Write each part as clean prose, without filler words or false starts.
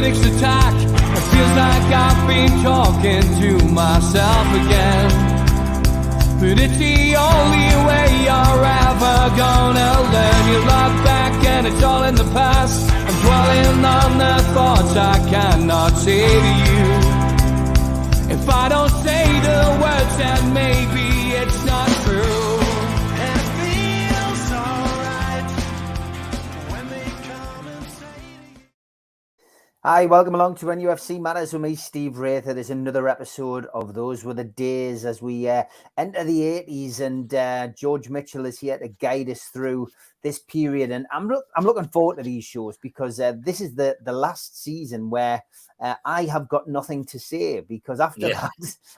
Attack. It feels like I've been talking to myself again, but it's the only way you're ever gonna learn. You look back and it's all in the past. I'm dwelling on the thoughts I cannot say to you. If I don't say the words, then maybe it's not true. Hi, welcome along to NUFC Matters with me, Steve Wraith. There's another episode of Those Were the Days as we enter the 80s, and George Mitchell is here to guide us through this period. And I'm looking forward to these shows because this is the last season where I have got nothing to say, because after that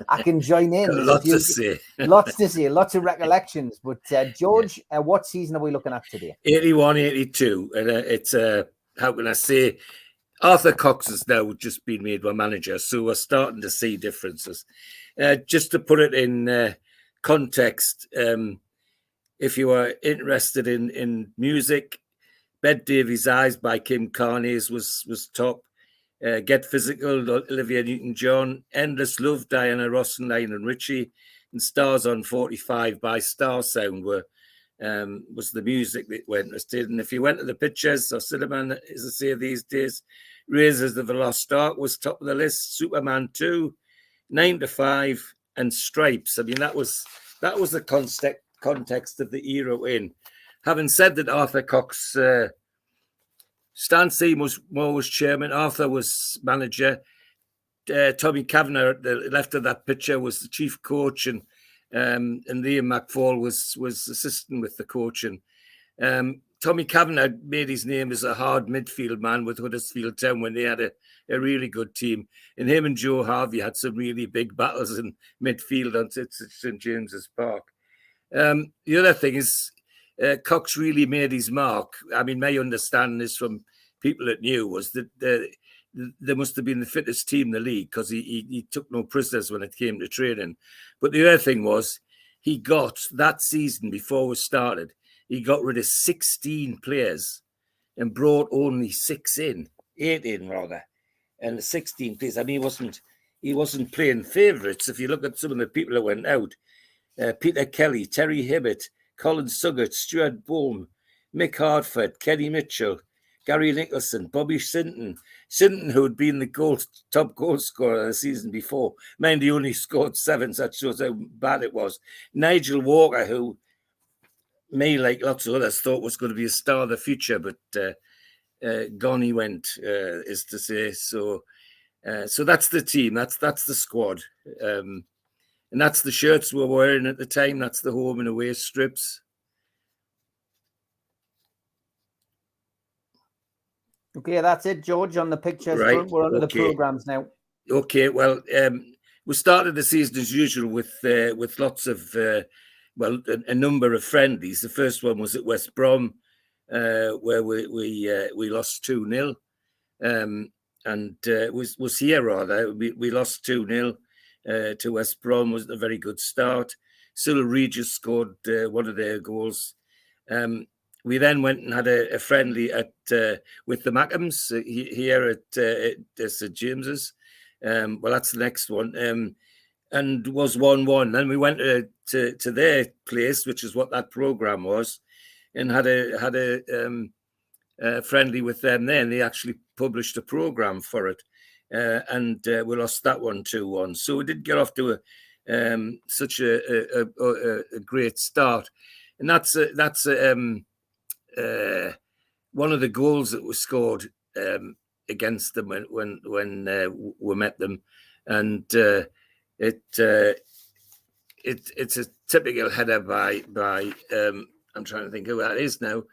I can join in. Lots to say. Lots of recollections. But George, what season are we looking at today? 81, 82. And it's, how can I say, Arthur Cox has now just been made my manager, so we're starting to see differences. Just to put it in context, if you are interested in music, Bed Davy's Eyes by Kim Carnes was top. Get Physical, Olivia Newton-John. Endless Love, Diana Ross and Lionel Richie. And Stars on 45 by Star Sound was the music that we're interested in. If you went to the pictures, or cinema, as I say these days, Razors of the Lost Ark was top of the list. Superman 2, 9 to 5, and Stripes. I mean, that was the context of the era we're in. Having said that, Arthur Cox, Stan Seymour was chairman, Arthur was manager. Tommy Kavanagh at the left of that picture was the chief coach, and Liam McFall was assistant with the coaching. Tommy Kavanagh made his name as a hard midfield man with Huddersfield Town when they had a really good team. And him and Joe Harvey had some really big battles in midfield on St James's Park. The other thing is Cox really made his mark. I mean, my understanding is from people that knew was that they must have been the fittest team in the league because he took no prisoners when it came to training. But the other thing was he got that season before we started, he got rid of 16 players and brought only 8 in rather. And the 16 players, I mean, he wasn't playing favourites. If you look at some of the people that went out, Peter Kelly, Terry Hibbert, Colin Suggett, Stuart Bohm, Mick Hartford, Kenny Mitchell, Gary Nicholson, Bobby Sinton, who had been the top goal scorer the season before. Mind, he only scored 7, so that shows how bad it was. Nigel Walker, who me, like lots of others, thought was going to be a star of the future, but gone he went, is to say. So that's the team, that's the squad. And that's the shirts we were wearing at the time. That's the home and away strips. Okay, that's it, George, on the pictures. Right. We're on to the programmes now. Okay, well, we started the season as usual with lots of, a number of friendlies. The first one was at West Brom, where we lost 2-0. And was here, rather. We lost 2-0 to West Brom. Was a very good start. Cyril Regis scored one of their goals. We then went and had a friendly with the Mackhams here at St James's. Well, that's the next one. And was 1-1. Then we went to their place, which is what that programme was, and had a friendly with them there. And they actually published a programme for it. And we lost that one 2-1. So we did get off to such a great start. And that's one of the goals that was scored against them when we met them, and it's a typical header by I'm trying to think who that is now.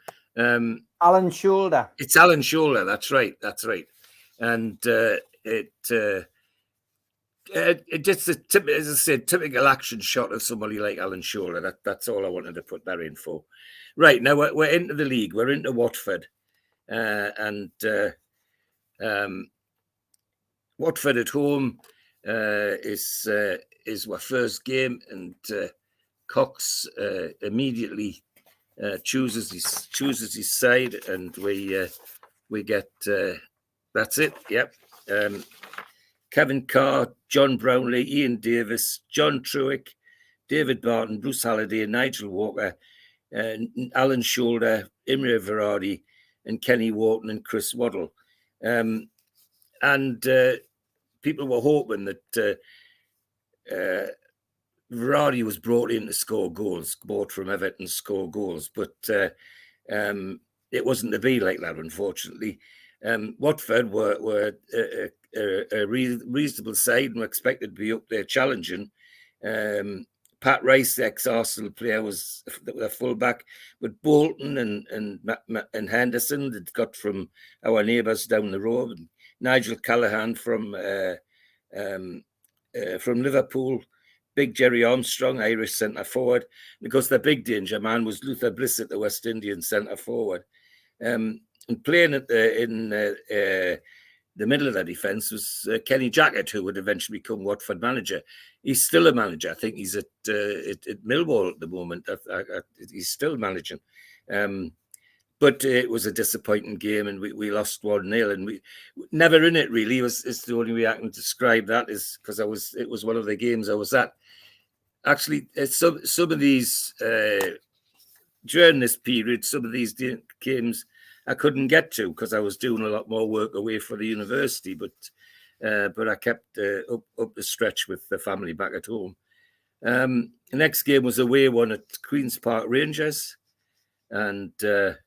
Alan Shoulder. It's Alan Shoulder. That's right. And just as I said, typical action shot of somebody like Alan Shoulder. That's all I wanted to put that in for. Right, now we're into the league. We're into Watford. And Watford at home is our first game, and Cox immediately chooses his side, and we get that's it. Yep. Kevin Carr, John Brownlee, Ian Davis, John Truick, David Barton, Bruce Halliday, Nigel Walker, Alan Shoulder, Imre Verardi, and Kenny Wharton and Chris Waddle. And people were hoping that Verardi was brought in to score goals, bought from Everton to score goals, but it wasn't to be like that, unfortunately. Watford were a reasonable side and were expected to be up there challenging. Pat Rice, the ex-Arsenal player, was the fullback, but Bolton and Henderson that got from our neighbours down the road, and Nigel Callaghan from Liverpool, Big Jerry Armstrong, Irish centre forward. Because the big danger man was Luther Blissett, the West Indian centre forward, and playing in the middle of the defence was Kenny Jackett, who would eventually become Watford manager. He's still a manager. I think he's at Millwall at the moment. He's still managing. But it was a disappointing game, and we lost 1-0, and we never in it really. It's the only way I can describe that, is because it was one of the games I was at. Actually, some of these during this period, some of these games I couldn't get to because I was doing a lot more work away for the university. But I kept up the stretch with the family back at home. The next game was away one at Queen's Park Rangers, and a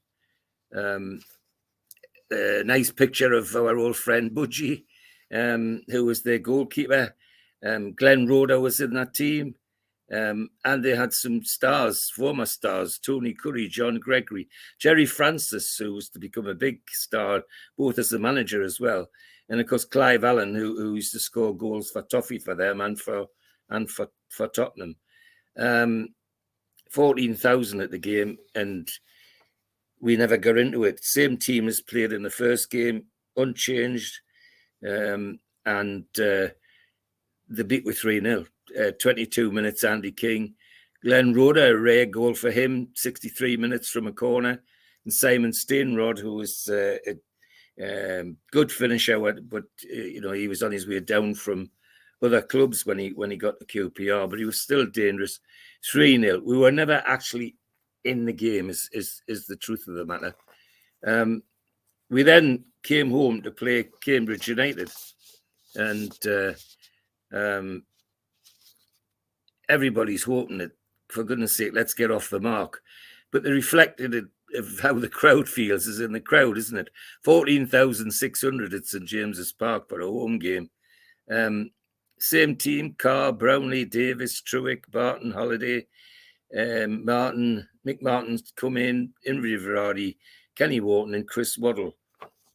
nice picture of our old friend Budgie, who was their goalkeeper. Glenn Roder was in that team. And they had some stars, former stars, Tony Curry, John Gregory, Jerry Francis, who was to become a big star, both as a manager as well. And of course, Clive Allen, who used to score goals for Toffee for them and for Tottenham. 14,000 at the game, and we never got into it. Same team as played in the first game, unchanged. And they beat with 3-0. 22 minutes, Andy King. Glenn Roder, a rare goal for him, 63 minutes from a corner. And Simon Steinrod, who was a good finisher, but he was on his way down from other clubs when he got to QPR, but he was still dangerous. 3-0. We were never actually in the game, is the truth of the matter. We then came home to play Cambridge United, and everybody's hoping that, for goodness sake, let's get off the mark. But the reflected of how the crowd feels is in the crowd, isn't it? 14,600 at St James's Park for a home game. Same team: Carr, Brownlee, Davis, Truick, Barton, Holiday, Mick Martin's come in, Imre Verardi, Kenny Wharton and Chris Waddle.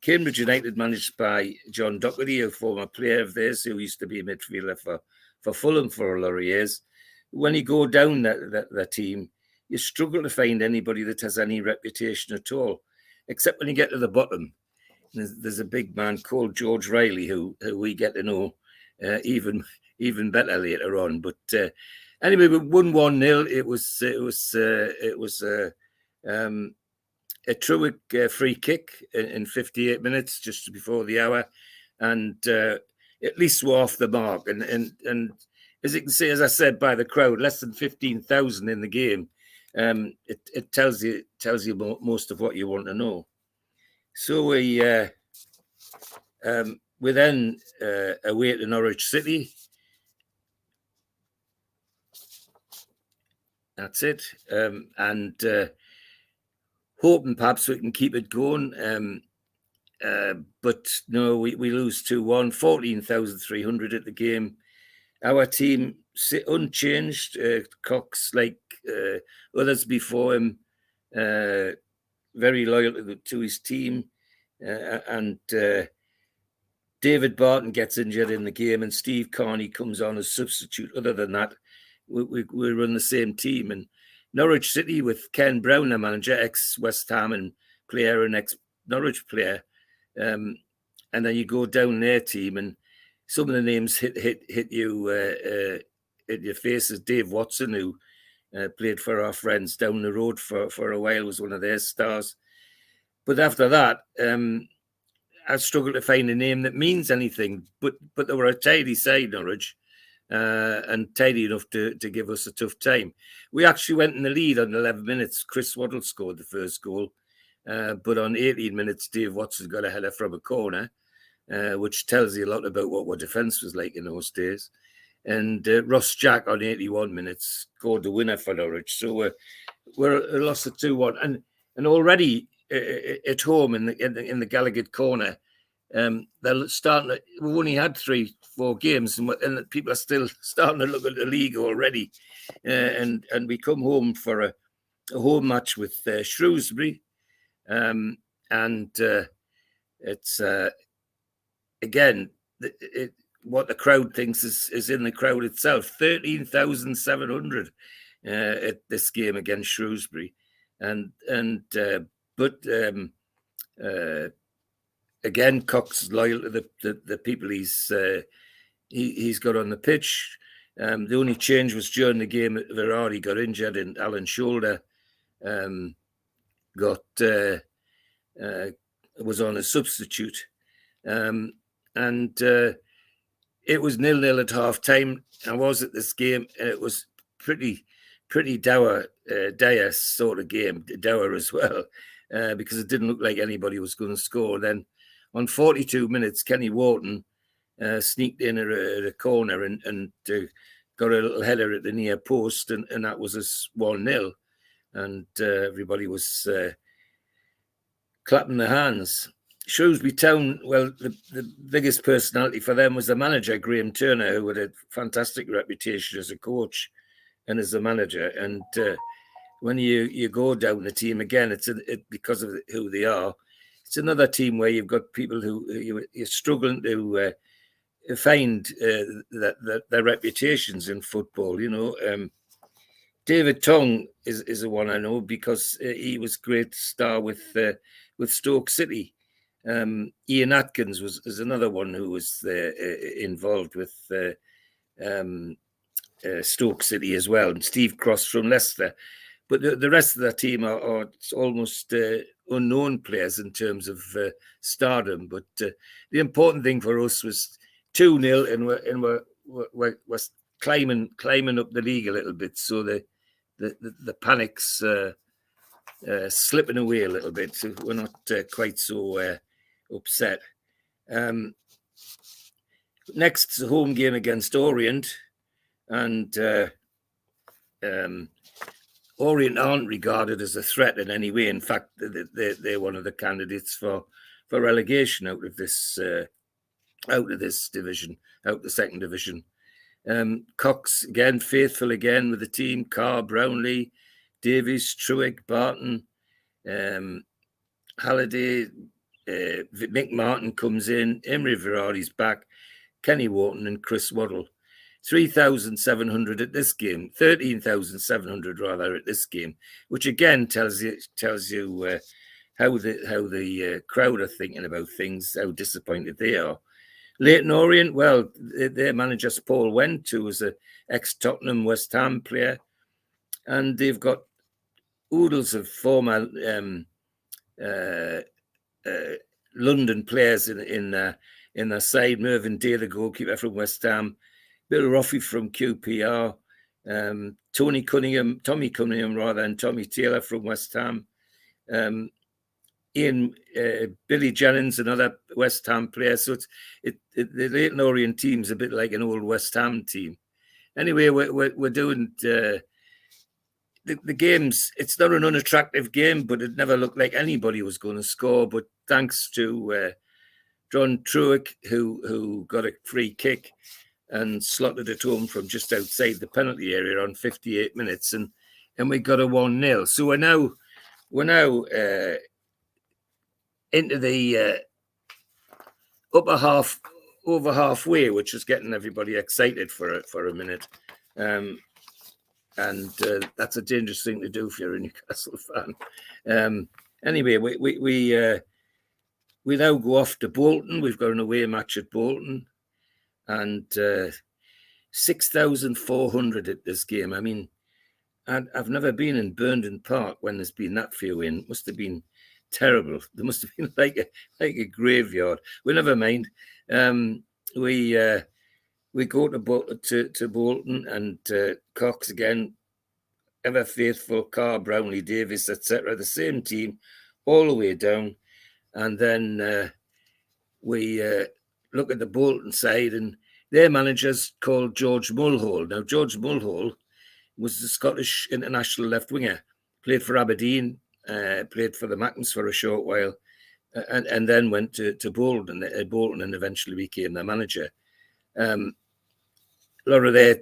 Cambridge United, managed by John Doherty, a former player of theirs who used to be a midfielder for Fulham for a lot of years. When you go down that team, you struggle to find anybody that has any reputation at all, except when you get to the bottom. There's a big man called George Riley who we get to know even better later on. But anyway, we won 1-0. It was a Truick free kick in 58 minutes, just before the hour, and at least we're off the mark. And as you can see, as I said, by the crowd, less than 15,000 in the game. It tells you most of what you want to know. So we then away to Norwich City. That's it. And hoping perhaps we can keep it going. But no, we lose 2-1, 14,300 at the game. Our team unchanged. Cox, like others before him, very loyal to his team. And David Barton gets injured in the game and Steve Carney comes on as substitute. Other than that, we run the same team. And Norwich City with Ken Brown, the manager, ex-West Ham and player and ex-Norwich player. And then you go down their team and some of the names hit you in your face. As Dave Watson, who played for our friends down the road for a while, was one of their stars. But after that, I struggled to find a name that means anything. But they were a tidy side, Norwich, and tidy enough to give us a tough time. We actually went in the lead on 11 minutes. Chris Waddle scored the first goal. But on 18 minutes, Dave Watson got a header from a corner, which tells you a lot about what our defence was like in those days. And Ross Jack on 81 minutes scored the winner for Norwich. So we're a loss of 2-1. And already at home in the Gallagher corner, they're starting. We've only had 3-4 games, and people are still starting to look at the league already. And we come home for a home match with Shrewsbury, and it's again what the crowd thinks is in the crowd itself. 13,700 at this game against Shrewsbury, but again, Cox is loyal to the people he's got on the pitch. The only change was during the game. Verratti got injured, and Alan Shoulder was on a substitute, and it was 0-0 at half time. I was at this game, and it was pretty dire sort of game, dour as well, because it didn't look like anybody was going to score. Then on 42 minutes, Kenny Wharton sneaked in at a corner and got a little header at the near post, and that was us 1-0. And everybody was clapping their hands. Shrewsbury Town, well, the biggest personality for them was the manager, Graham Turner, who had a fantastic reputation as a coach and as a manager. And when you go down the team again, it's because of who they are. It's another team where you've got people who you're struggling to find their reputations in football. You know, David Tong is the one I know because he was a great star with Stoke City. Ian Atkins is another one who was involved with Stoke City as well, and Steve Cross from Leicester. But the rest of the team are almost unknown players in terms of stardom. But the important thing for us was 2-0, and we're climbing up the league a little bit. So the panic's slipping away a little bit. So we're not quite so upset. Next, the home game against Orient, and Orient aren't regarded as a threat in any way. In fact, they're one of the candidates for relegation out of this division, out the second division. Cox again, faithful again with the team. Carr, Brownlee, Davies, Truick, Barton, Halliday, Mick Martin comes in. Emery Verardi's back. Kenny Wharton and Chris Waddle. 3,700 at this game, 13,700 rather at this game, which again tells you how the crowd are thinking about things, how disappointed they are. Leyton Orient, well, their manager Paul Wendt, who was an ex-Tottenham West Ham player, and they've got oodles of former London players in their side. Mervyn Day, the goalkeeper from West Ham. Bill Roffey from QPR, Tommy Cunningham, and Tommy Taylor from West Ham, Billy Jennings, another West Ham player. So the Leyton Orient team's a bit like an old West Ham team. Anyway, we're doing the games. It's not an unattractive game, but it never looked like anybody was going to score. But thanks to John Truick, who got a free kick and slotted it home from just outside the penalty area on 58 minutes, and we got a 1-0. So we're now into the over halfway, which was getting everybody excited for a minute. And that's a dangerous thing to do if you're a Newcastle fan. Anyway, we now go off to Bolton. We've got an away match at Bolton, and 6,400 at this game. I mean, I've never been in Burnden Park when there's been that few in. It must have been terrible. There must have been like a graveyard. Well, never mind. We go to Bolton, and Cox again, ever faithful, Carr, Brownlee, Davis, etc. The same team all the way down. And then we look at the Bolton side, and their manager's called George Mulhall. Now, George Mulhall was the Scottish international left winger, played for Aberdeen, played for the Mackens for a short while, and then went to Bolton and eventually became their manager. A lot of their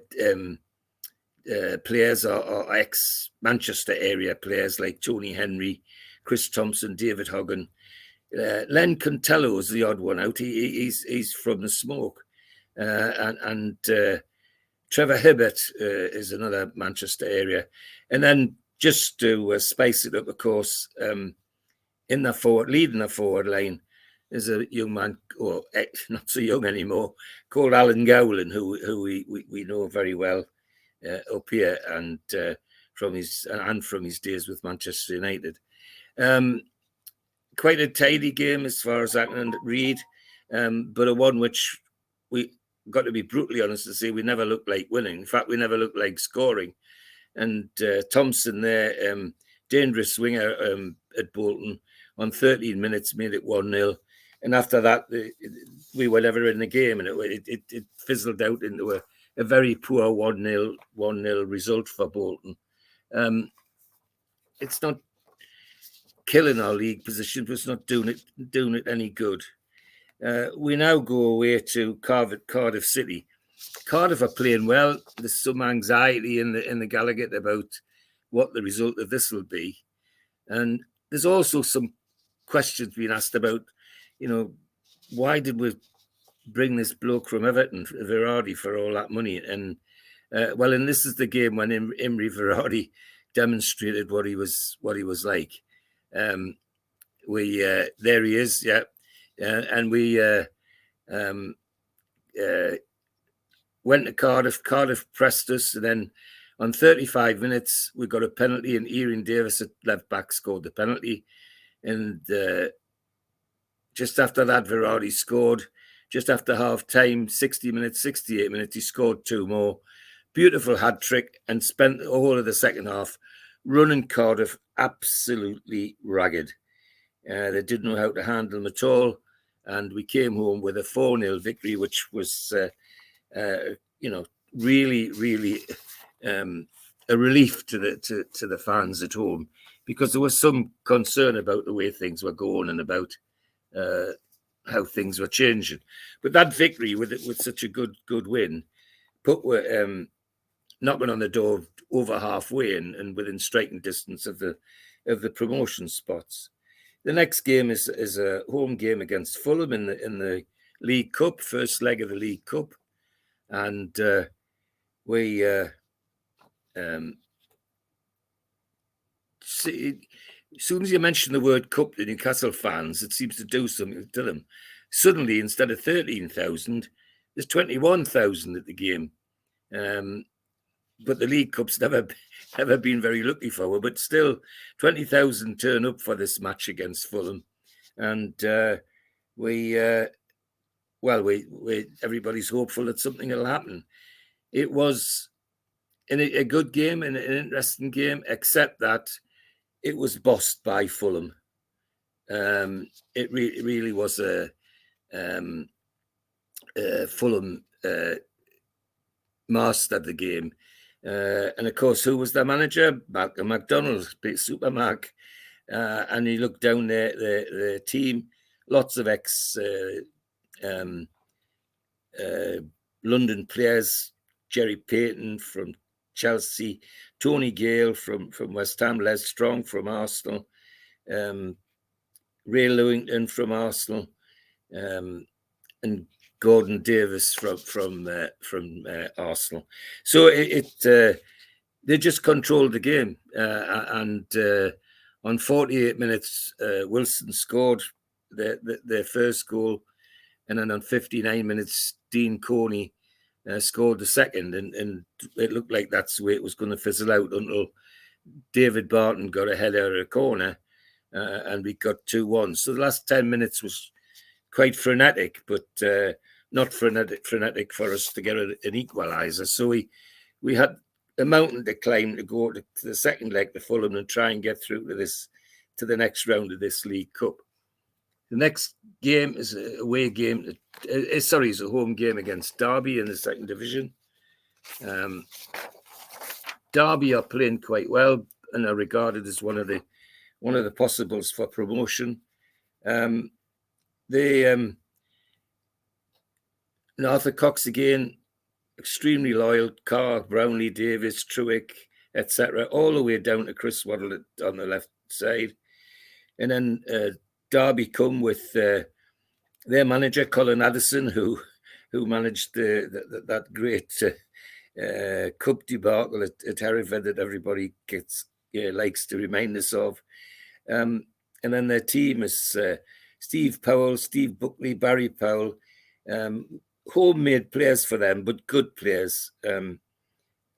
players are ex-Manchester area players like Tony Henry, Chris Thompson, David Hoggan. Len Contello is the odd one out. He's from the Smoke. And Trevor Hibbert is another Manchester area. And then just to spice it up, of course, leading the forward line is a young man, or not so young anymore, called Alan Gowland, who we know very well up here, and from his days with Manchester United. Quite a tidy game as far as I can read, but a one which we got to be brutally honest to say we never looked like winning. In fact, we never looked like scoring. And Thompson there, dangerous winger at Bolton, on 13 minutes made it 1-0. And after that, we were never in the game, and it fizzled out into a very poor 1-0 result for Bolton. It's not killing our league position, but it's not doing it any good. We now go away to Cardiff City. Cardiff are playing well. There's some anxiety in the Gallagher about what the result of this will be, and there's also some questions being asked about, why did we bring this bloke from Everton, Verratti, for all that money? And and this is the game when Imre Verratti demonstrated what he was like. There he is, yeah. And we went to Cardiff. Cardiff pressed us, and then on 35 minutes, we got a penalty, and Ian Davis at left back scored the penalty. And just after that, Verratti scored. Just after half time, 60 minutes, 68 minutes, he scored two more. Beautiful hat trick, and spent the whole of the second half running Cardiff absolutely ragged. They didn't know how to handle them at all, and we came home with a 4-0 victory, which was, really, really a relief to the fans at home, because there was some concern about the way things were going and about how things were changing. But that victory, with such a good win, put knocking on the door over halfway and within striking distance of the promotion spots. The next game is a home game against Fulham in the League Cup, first leg of the League Cup, and we see, as soon as you mention the word cup to Newcastle fans, it seems to do something to them. Suddenly, instead of 13,000, there's 21,000 at the game. But the League Cup's never been very lucky for, but still 20,000 turn up for this match against Fulham. And everybody's hopeful that something will happen. It was a good game and an interesting game, except that it was bossed by Fulham. It really was a Fulham mastered the game. And of course, who was their manager? Malcolm McDonald, Super Mark. And he looked down the team, lots of London players, Jerry Payton from Chelsea, Tony Gale from West Ham, Les Strong from Arsenal, Ray Lewington from Arsenal, and Gordon Davis from Arsenal. So they just controlled the game, and on 48 minutes, Wilson scored their first goal, and then on 59 minutes, Dean Coney scored the second, and it looked like that's the way it was going to fizzle out until David Barton got a header at a corner, and we got 2-1. So the last 10 minutes was quite frenetic, but not frenetic for us to get an equaliser. So we had a mountain to climb to go to the second leg to Fulham and try and get through to the next round of this League Cup. The next game is a away game. It's a home game against Derby in the second division. Derby are playing quite well and are regarded as one of the possibles for promotion. Arthur Cox again, extremely loyal. Carr, Brownlee, Davis, Truick, etc., all the way down to Chris Waddle on the left side. And then Derby come with their manager, Colin Addison, who managed that great cup debacle at Hereford that everybody likes to remind us of. And then their team is Steve Powell, Steve Buckley, Barry Powell, homemade players for them, but good players. Dave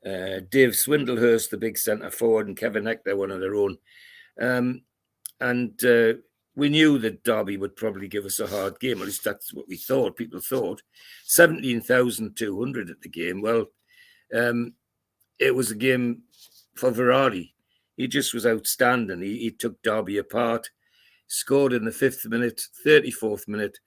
Swindlehurst, the big centre forward, and Kevin Hector, one of their own. And we knew that Derby would probably give us a hard game. At least that's what we thought. People thought 17,200 at the game. Well, it was a game for Verratti. He just was outstanding. He took Derby apart, scored in the 5th minute, 34th minute,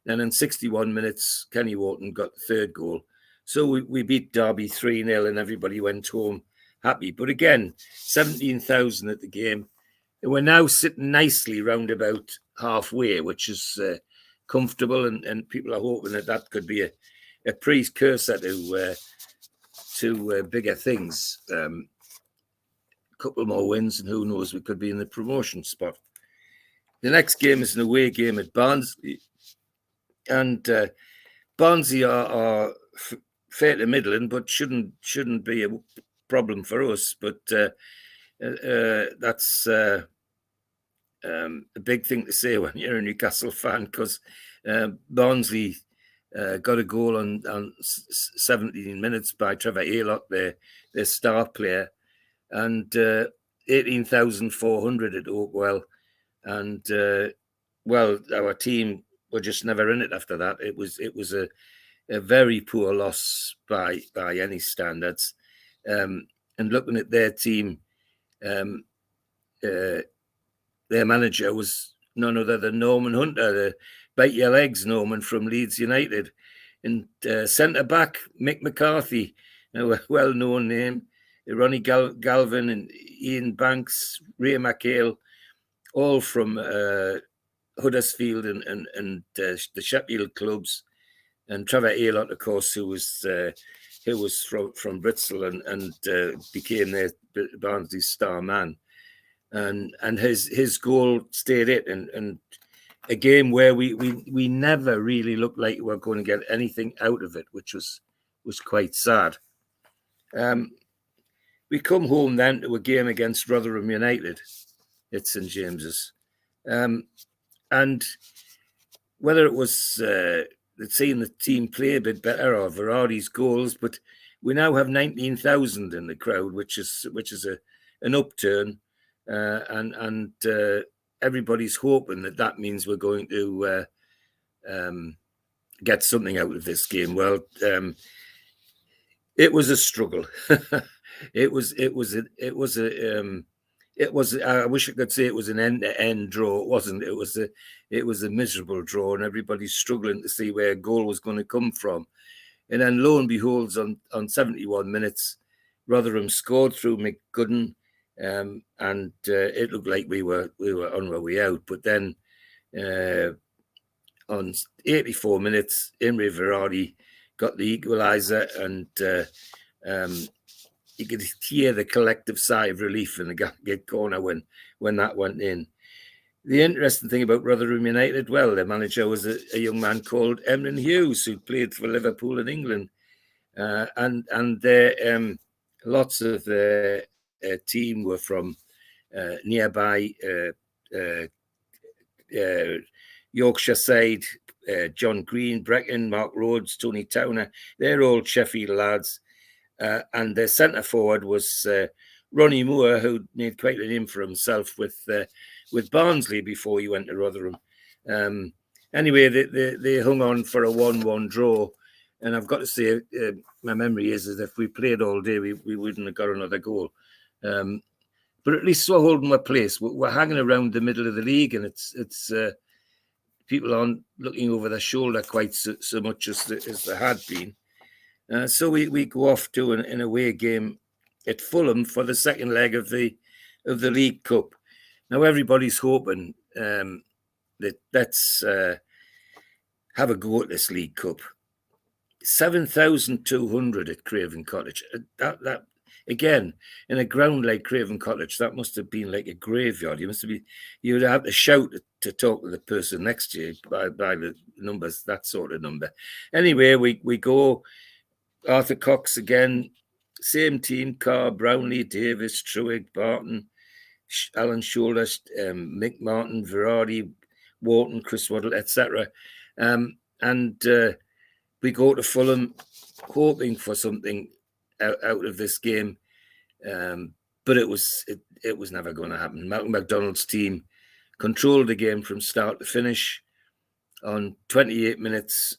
and in 61 minutes, Kenny Wharton got the third goal. So we beat Derby 3-0 and everybody went home happy. But again, 17,000 at the game. And we're now sitting nicely round about halfway, which is comfortable, and people are hoping that could be a precursor to bigger things. Couple more wins, and who knows, we could be in the promotion spot. The next game is an away game at Barnsley, and Barnsley are fair to middling, but shouldn't be a problem for us. But that's a big thing to say when you're a Newcastle fan, because Barnsley got a goal on 17 minutes by Trevor Aylock, their star player, and 18,400 at Oakwell. And our team were just never in it after that. It was a very poor loss by any standards. And looking at their team, their manager was none other than Norman Hunter, the bite your legs Norman from Leeds United. And centre back Mick McCarthy, a well-known name, Ronnie Galvin and Ian Banks, Ray McHale, all from Huddersfield and the Sheffield clubs, and Trevor Aylock, of course, who was from Bristol and became their Barnsley star man, and his goal stayed it, and a game where we never really looked like we were going to get anything out of it, which was quite sad. We come home then to a game against Rotherham United at St James's. And whether it was seeing the team play a bit better or Verratti's goals, but we now have 19,000 in the crowd, which is an upturn, and everybody's hoping that means we're going to get something out of this game. Well, it was a struggle. It was. I wish I could say it was an end-to-end draw. It wasn't. It was a miserable draw, and everybody's struggling to see where a goal was going to come from. And then, lo and behold, on 71 minutes, Rotherham scored through McGooden, and it looked like we were on our way out. But then, on 84 minutes, Imre Verratti got the equaliser, and you could hear the collective sigh of relief in the corner when that went in. The interesting thing about Rotherham United, well, their manager was a young man called Emlyn Hughes, who played for Liverpool in England, and their lots of the team were from nearby Yorkshire side. John Green, Brecon, Mark Rhodes, Tony Towner, they're all Sheffield lads. And their centre forward was Ronnie Moore, who made quite a name for himself with Barnsley before he went to Rotherham. Anyway, they hung on for a 1-1 draw. And I've got to say, my memory is that if we played all day, we wouldn't have got another goal. But at least we're holding our place. We're hanging around the middle of the league, and it's people aren't looking over their shoulder quite so much as there had been. So we go off to an away game at Fulham for the second leg of the League Cup. Now everybody's hoping that let's have a go at this League Cup. 7,200 at Craven Cottage. That again, in a ground like Craven Cottage, that must have been like a graveyard. You'd have to shout to talk to the person next to you by the numbers, that sort of number. Anyway, we go. Arthur Cox again, same team: Carr, Brownlee, Davis, Truig, Barton, Alan Shoulder, Mick Martin, Verardi, Wharton, Chris Waddle, etc. And we go to Fulham hoping for something out of this game, but it was never going to happen. Malcolm MacDonald's team controlled the game from start to finish. On 28 minutes,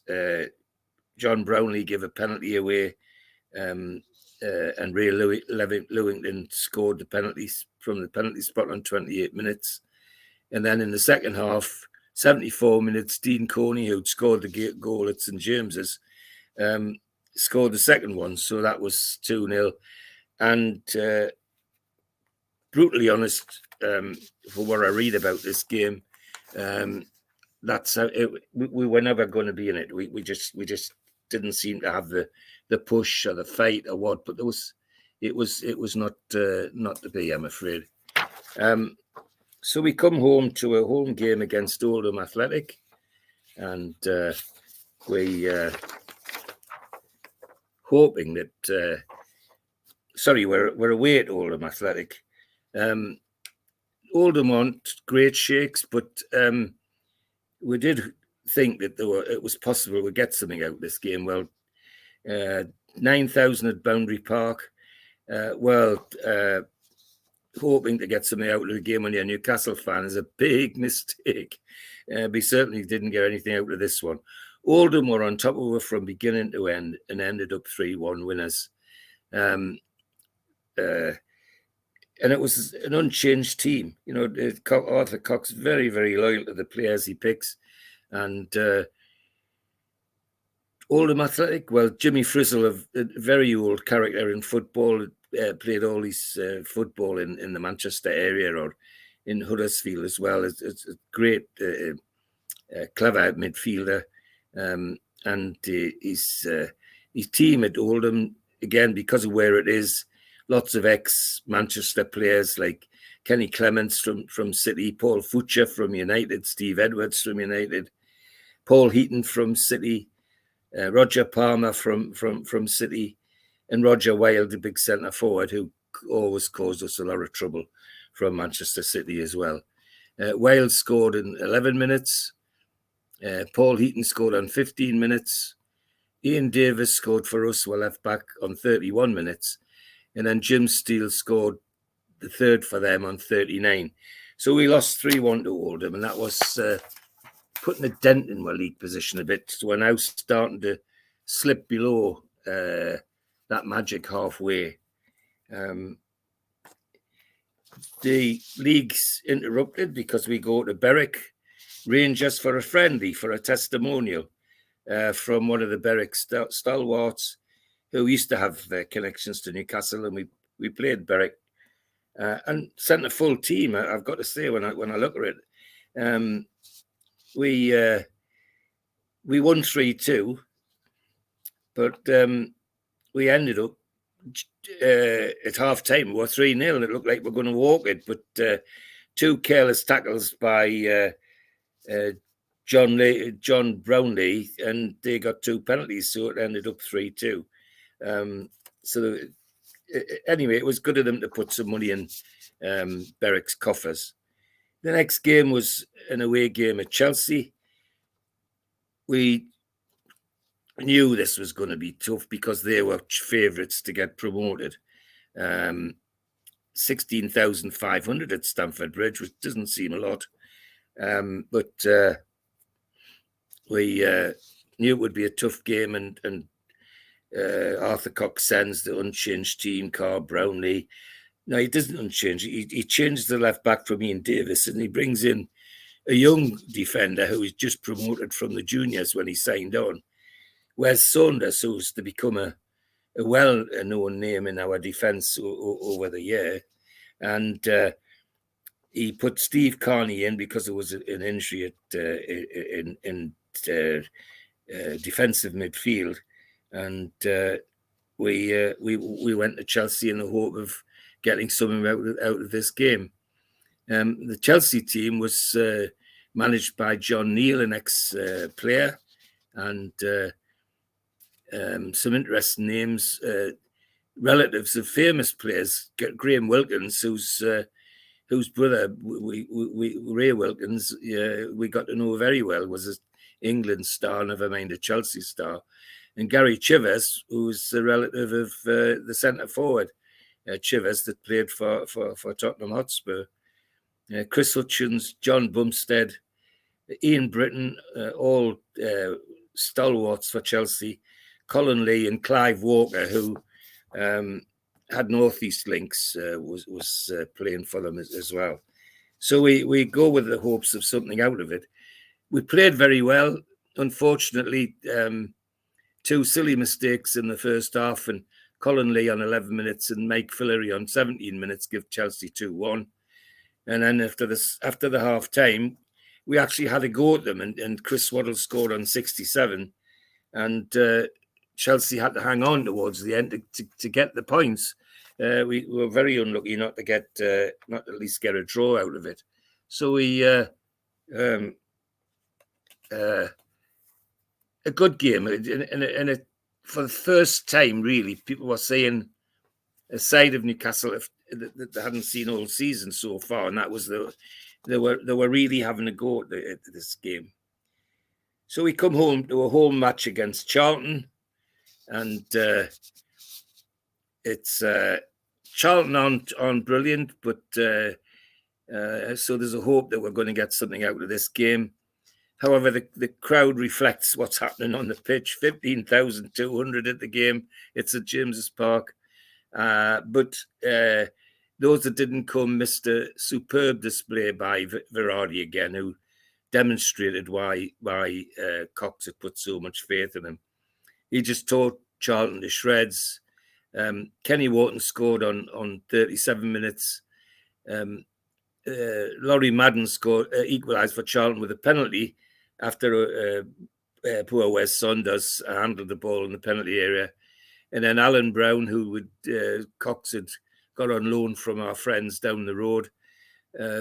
John Brownlee gave a penalty away, and Ray Lewington scored the penalties from the penalty spot on 28 minutes. And then in the second half, 74 minutes, Dean Coney, who'd scored the goal at St James's, scored the second one. So that was 2-0. And brutally honest, for what I read about this game, that's how we were never going to be in it. We just didn't seem to have the push or the fight or what. But it was not to be, I'm afraid. So we come home to a home game against Oldham Athletic, and we hoping that. We're away at Oldham Athletic. Oldham aren't great shakes, but we did think that it was possible we'd get something out of this game. Well, 9,000 at Boundary Park. Hoping to get something out of the game when you're a Newcastle fan is a big mistake. We certainly didn't get anything out of this one. Oldham were on top of it from beginning to end and ended up 3-1 winners. And it was an unchanged team. You know, Arthur Cox very, very loyal to the players he picks. And Oldham Athletic, well, Jimmy Frizzle, a very old character in football, played all his football in the Manchester area or in Huddersfield as well. It's a great, clever midfielder. And his team at Oldham, again, because of where it is, lots of ex-Manchester players like Kenny Clements from City, Paul Fuchs from United, Steve Edwards from United, Paul Heaton from City, Roger Palmer from City, and Roger Wilde, the big centre forward, who always caused us a lot of trouble from Manchester City as well. Wilde scored in 11 minutes. Paul Heaton scored on 15 minutes. Ian Davis scored for us, we're left back, on 31 minutes. And then Jim Steele scored the third for them on 39. So we lost 3-1 to Oldham, and that was putting a dent in my league position a bit. So we're now starting to slip below that magic halfway. The league's interrupted because we go to Berwick Rangers for a friendly, for a testimonial from one of the Berwick stalwarts who used to have connections to Newcastle, and we played Berwick and sent a full team. I've got to say, when I look at it, we won 3-2, but we ended up at half time. We were 3-0, and it looked like we were going to walk it. But 2 careless tackles by John Brownlee, and they got 2 penalties, so it ended up 3-2. Anyway, it was good of them to put some money in Berwick's coffers. The next game was an away game at Chelsea. We knew this was going to be tough because they were favourites to get promoted. 16,500 at Stamford Bridge, which doesn't seem a lot. But we knew it would be a tough game, and Arthur Cox sends the unchanged team, Carl Brownlee. No, he doesn't unchange. He changes the left back from Ian Davis, and he brings in a young defender who was just promoted from the juniors when he signed on. Wes Saunders, who's to become a well-known name in our defence over the year. And he put Steve Carney in because there was an injury in defensive midfield. And we went to Chelsea in the hope of getting something out of this game. The Chelsea team was managed by John Neal, an ex-player, and some interesting names, relatives of famous players. Graham Wilkins, whose brother, Ray Wilkins, we got to know very well, was an England star, never mind a Chelsea star. And Gary Chivers, who's a relative of the centre forward, Chivers, that played for Tottenham Hotspur. Chris Hutchins, John Bumstead, Ian Britton, all stalwarts for Chelsea. Colin Lee and Clive Walker, who had Northeast links, was playing for them as well. So we go with the hopes of something out of it. We played very well. Unfortunately, 2 silly mistakes in the first half, and Colin Lee on 11 minutes and Mike Fillery on 17 minutes give Chelsea 2-1. And then after the half time, we actually had a go at them, and Chris Waddle scored on 67, and Chelsea had to hang on towards the end to get the points. We were very unlucky not to not at least get a draw out of it. So we a good game, and for the first time, really, people were saying a side of Newcastle that they hadn't seen all season so far, and that was they were really having a go at this game. So we come home to a home match against Charlton, and it's Charlton aren't brilliant, but so there's a hope that we're going to get something out of this game. However, the crowd reflects what's happening on the pitch. 15,200 at the game. It's at James's Park. But those that didn't come missed a superb display by Verardi again, who demonstrated why Cox had put so much faith in him. He just tore Charlton to shreds. Kenny Wharton scored on 37 minutes. Laurie Madden scored, equalised for Charlton with a penalty after poor Wes Saunders handled the ball in the penalty area. And then Alan Brown, who Cox had got on loan from our friends down the road,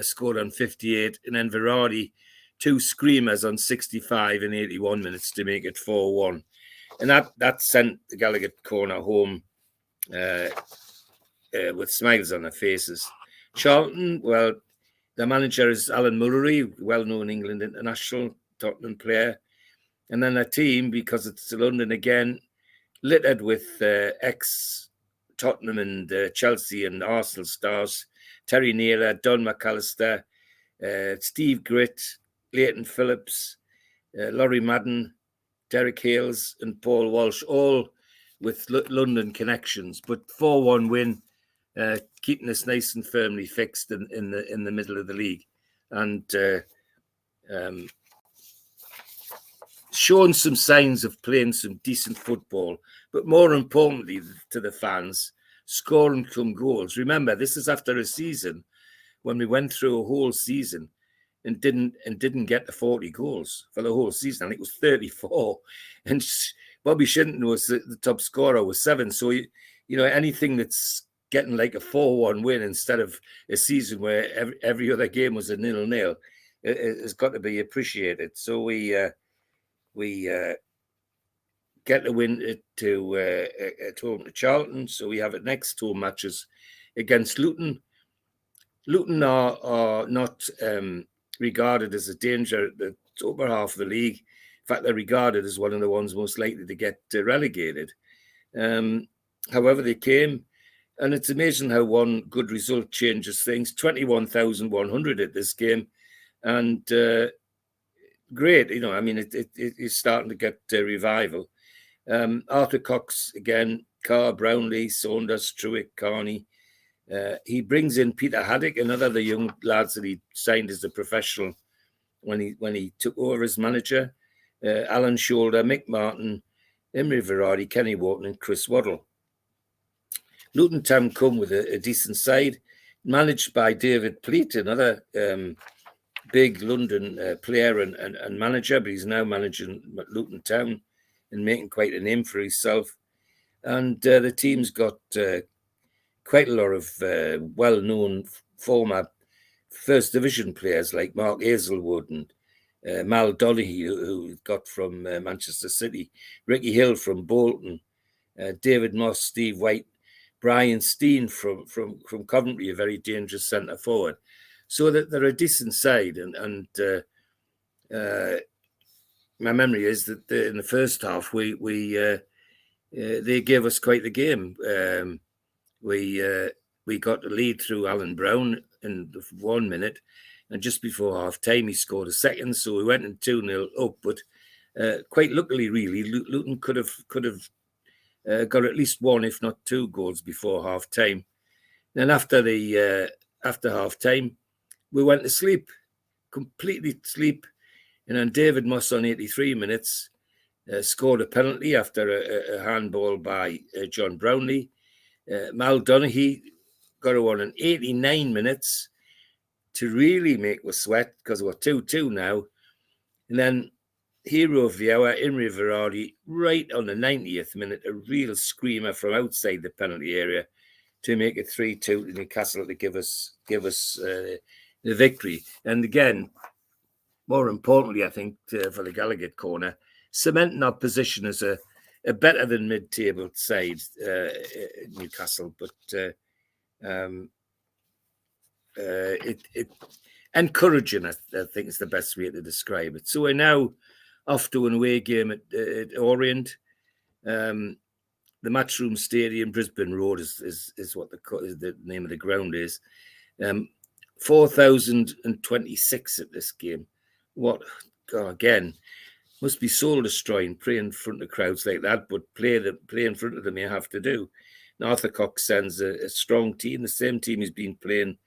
scored on 58. And then Verardi, 2 screamers on 65 and 81 minutes to make it 4-1. And that sent the Gallagher corner home with smiles on their faces. Charlton, well, the manager is Alan Mullery, well-known England international, Tottenham player. And then a team, because it's London again, littered with ex-Tottenham and Chelsea and Arsenal stars. Terry Naylor, Don McAllister, Steve Gritt, Leighton Phillips, Laurie Madden, Derek Hales and Paul Walsh, all with London connections. But 4-1 win, keeping us nice and firmly fixed in the middle of the league. And showing some signs of playing some decent football, but more importantly to the fans, scoring some goals. Remember, this is after a season when we went through a whole season and didn't get the 40 goals for the whole season. I think it was 34, and Bobby Shinton was the top scorer with 7. So anything that's getting like a 4-1 win instead of a season where every other game was a 0-0 has got to be appreciated. So we get the win to at home to Charlton. So we have it next home matches against Luton. Luton are not regarded as a danger at the upper half of the league. In fact, they're regarded as one of the ones most likely to get relegated. However, they came, and it's amazing how one good result changes things. 21,100 at this game, and great. I mean, it is starting to get revival. Arthur Cox again, Carr, Brownlee, Saunders, Truitt, Carney. He brings in Peter Haddock, another of the young lads that he signed as a professional when he took over as manager. Alan Shoulder, Mick Martin, Imre Verardi, Kenny Wharton, and Chris Waddle. Luton Town come with a decent side, managed by David Pleat, another big London player and manager, but he's now managing Luton Town and making quite a name for himself. And the team's got quite a lot of well-known former First Division players like Mark Hazelwood and Mal Donaghy, who got from Manchester City, Ricky Hill from Bolton, David Moss, Steve White, Brian Steen from Coventry, a very dangerous centre forward. So that they're a decent side, and my memory is that in the first half they gave us quite the game. We got the lead through Alan Brown in 1 minute, and just before half time he scored a second, so we went in 2-0 up. But quite luckily, really, Luton could have got at least one, if not two, goals before half time. Then after half time, we went to sleep, completely sleep, and then David Moss on 83 minutes scored a penalty after a handball by John Brownlee. Mal Donaghy got a one in 89 minutes to really make us sweat because we're 2-2 now. And then hero of the hour, Imre Verardi, right on the 90th minute, a real screamer from outside the penalty area to make it 3-2 to Newcastle to give us the victory. And again, more importantly, I think for the Gallagher corner, cementing our position as a better than mid-table side, Newcastle, but it encouraging, I think is the best way to describe it. So we're now off to an away game at Orient. The Matchroom Stadium, Brisbane Road is what the name of the ground is. 4,026 at this game. What, God, again, must be soul destroying, play in front of crowds like that, but play in front of them you have to do. And Arthur Cox sends a strong team, the same team he's been playing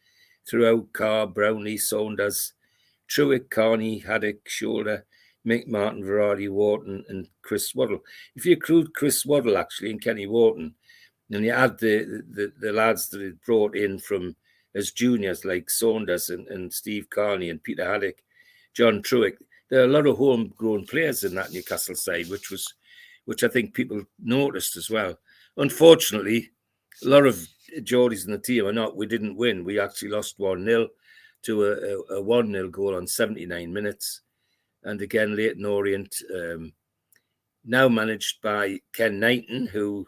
throughout: Carr, Brownlee, Saunders, Truitt, Carney, Haddock, Shoulder, Mick Martin, Verardi, Wharton, and Chris Waddle. If you include Chris Waddle, actually, and Kenny Wharton, and you add the lads that he brought in from as juniors like Saunders and Steve Carney and Peter Haddock, John Truitt, there are a lot of homegrown players in that Newcastle side, which I think people noticed as well. Unfortunately, a lot of Geordies in the team we didn't win. We actually lost 1-0 to a 1-0 goal on 79 minutes. And again, Leyton Orient, now managed by Ken Knighton, who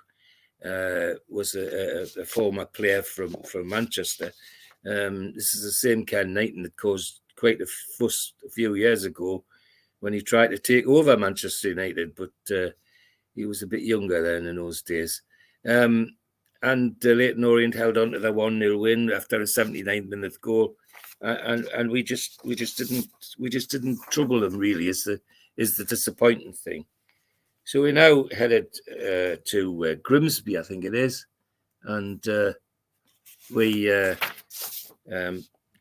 was a former player from Manchester. This is the same Ken Knighton that caused quite a fuss a few years ago when he tried to take over Manchester United, but he was a bit younger then in those days. And Leyton Orient held on to the 1-0 win after a 79th minute goal, and we just didn't trouble them really. Is the disappointing thing. So we're now headed to Grimsby, I think it is, and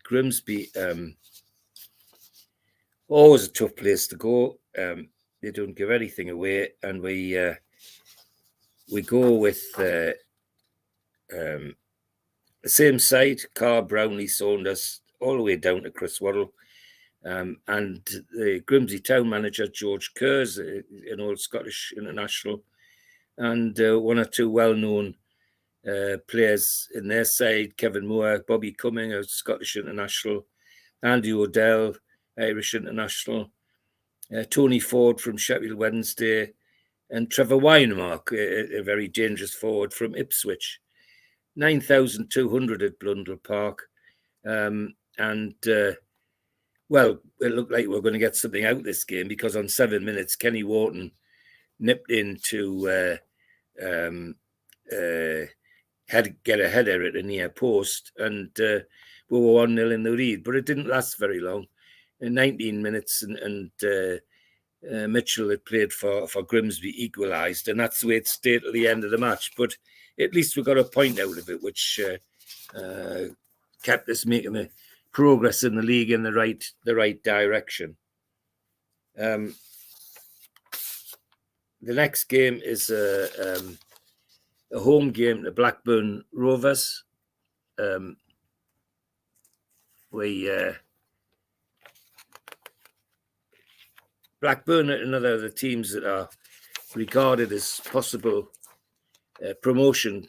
Grimsby. Always a tough place to go. They don't give anything away, and we go with the same side: Carr, Brownlee, Saunders, all the way down to Chris Waddle, and the Grimsby town manager George Kerr's an old Scottish international, and one or two well-known players in their side: Kevin Moore, Bobby Cumming, a Scottish international, Andy O'Dell, Irish international, Tony Ford from Sheffield Wednesday, and Trevor Winemark, a very dangerous forward from Ipswich. 9,200 at Blundell Park. Well, it looked like we were going to get something out of this game, because on 7 minutes, Kenny Wharton nipped in to get a header at a near post, and we were 1-0 in the lead. But it didn't last very long. In 19 minutes, and Mitchell had played for Grimsby, equalised, and that's the way it stayed at the end of the match. But at least we got a point out of it, which kept us making the progress in the league in the right direction. The next game is a home game to Blackburn Rovers. Blackburn are another of the teams that are regarded as possible promotion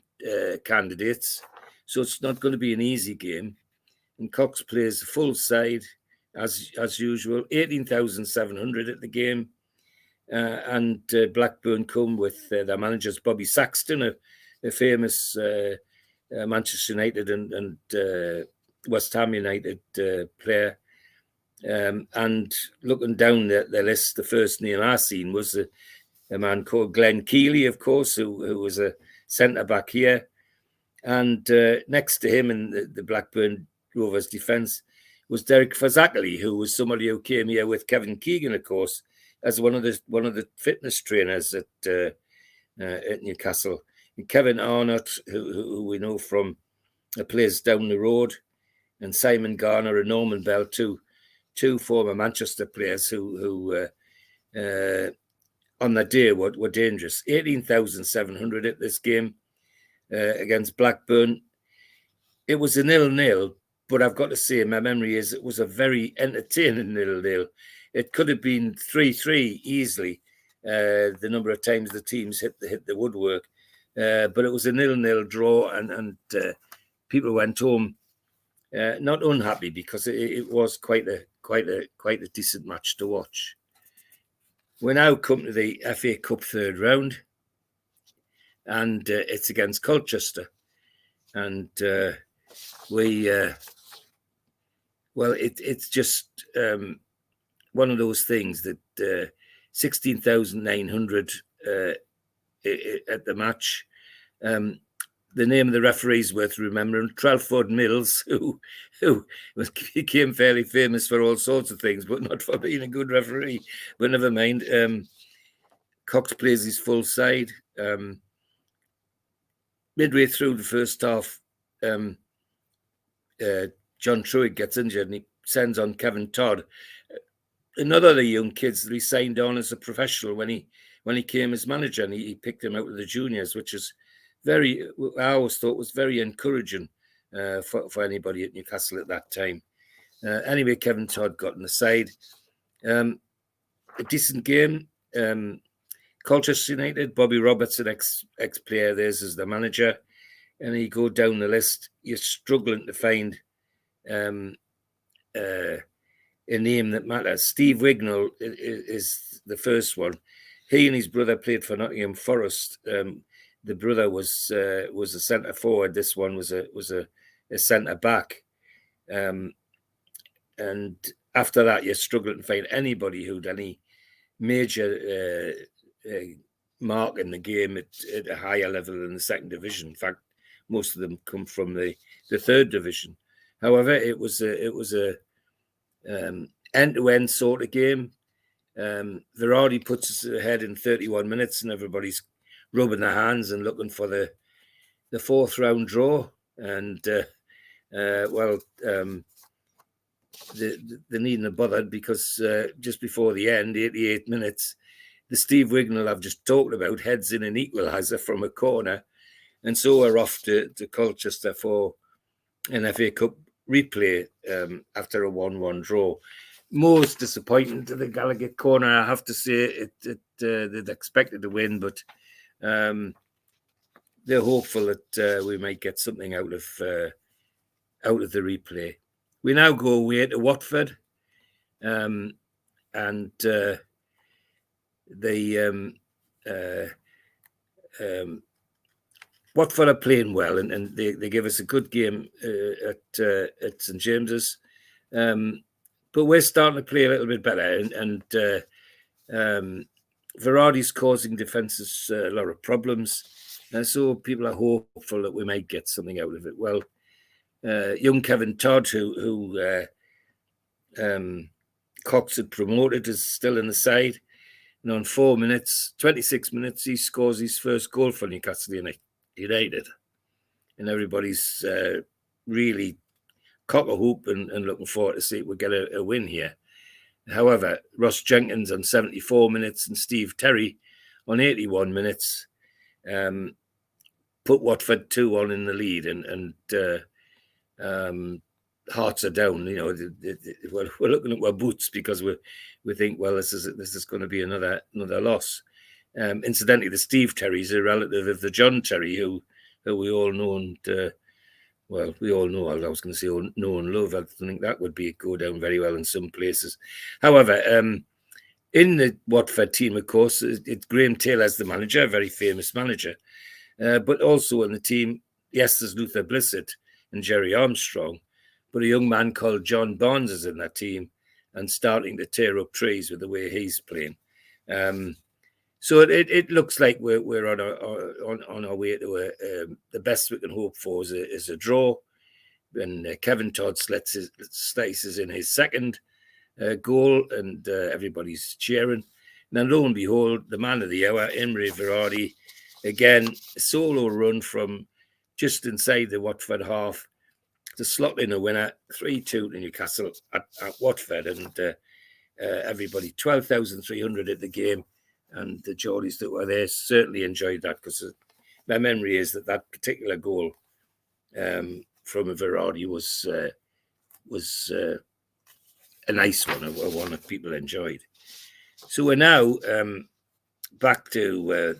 candidates, so it's not going to be an easy game. And Cox plays a full side as usual, 18,700 at the game, and Blackburn come with their managers Bobby Saxton, a famous Manchester United and West Ham United player. And looking down the list, the first name I seen was a man called Glenn Keeley, of course, who was a centre-back here. And next to him in the Blackburn Rovers defence was Derek Fazakerley, who was somebody who came here with Kevin Keegan, of course, as one of the fitness trainers at Newcastle. And Kevin Arnott, who we know from a place down the road, and Simon Garner and Norman Bell, two former Manchester players who on the day were dangerous. 18,700 at this game against Blackburn. It was a 0-0, but I've got to say, my memory is it was a very entertaining 0-0. It could have been 3-3 easily, the number of times the teams hit the woodwork. But it was a 0-0 draw, and people went home not unhappy, because it was quite a decent match to watch. We now come to the FA Cup third round, and it's against Colchester, and it's just one of those things that 16,900 at the match. The name of the referee is worth remembering, Trelford Mills, who became fairly famous for all sorts of things, but not for being a good referee. But never mind. Cox plays his full side. Midway through the first half, John Truitt gets injured, and he sends on Kevin Todd, another of the young kids that he signed on as a professional when he came as manager, and he picked him out of the juniors, which is I always thought was very encouraging for anybody at Newcastle at that time. Anyway, Kevin Todd got on the side. A decent game. Colchester United, Bobby Roberts, an ex-player theirs, as the manager. And you go down the list, you're struggling to find a name that matters. Steve Wignall is the first one. He and his brother played for Nottingham Forest. The brother was a centre forward. This one was a centre back, and after that, you're struggling to find anybody who'd any major mark in the game at a higher level in the second division. In fact, most of them come from the third division. However, it was a end-to-end sort of game. Verardi puts us ahead in 31 minutes, and everybody's rubbing their hands and looking for the fourth round draw. And they're needing to bother, because just before the end, 88 minutes, the Steve Wignall I've just talked about heads in an equaliser from a corner, and so we're off to Colchester for an FA Cup replay after a 1-1 draw. Most disappointing to the Gallagher corner, I have to say. They'd expected to win, but they're hopeful that we might get something out of the replay. We now go away to Watford, and Watford are playing well, and they give us a good game at St James's, but we're starting to play a little bit better, and Verardi's causing defences a lot of problems, and so people are hopeful that we might get something out of it. Well, young Kevin Todd, who Cox had promoted, is still in the side, and on 26 minutes, he scores his first goal for Newcastle United, and everybody's really cock a hoop and looking forward to see if we get a win here. However, Ross Jenkins on 74 minutes and Steve Terry on 81 minutes put Watford 2-1 in the lead, and hearts are down. You know, we're looking at our boots because we think, well, this is going to be another loss. Incidentally, the Steve Terry is a relative of the John Terry, who we all know, and we all know. I was going to say know and love. I think that would go down very well in some places. However, in the Watford team, of course, it's Graham Taylor's the manager, a very famous manager, but also in the team, yes, there's Luther Blissett and Jerry Armstrong, but a young man called John Barnes is in that team and starting to tear up trees with the way he's playing. So it looks like we're on our way to the best we can hope for is a draw. And Kevin Todd slices in his second goal, and everybody's cheering. And then lo and behold, the man of the hour, Imre Verardi, again, a solo run from just inside the Watford half to slot in a winner, 3-2 to Newcastle at Watford. And everybody, 12,300 at the game. And the Geordies that were there certainly enjoyed that, because my memory is that particular goal from a Verardi was a nice one, one that people enjoyed. So we're now back to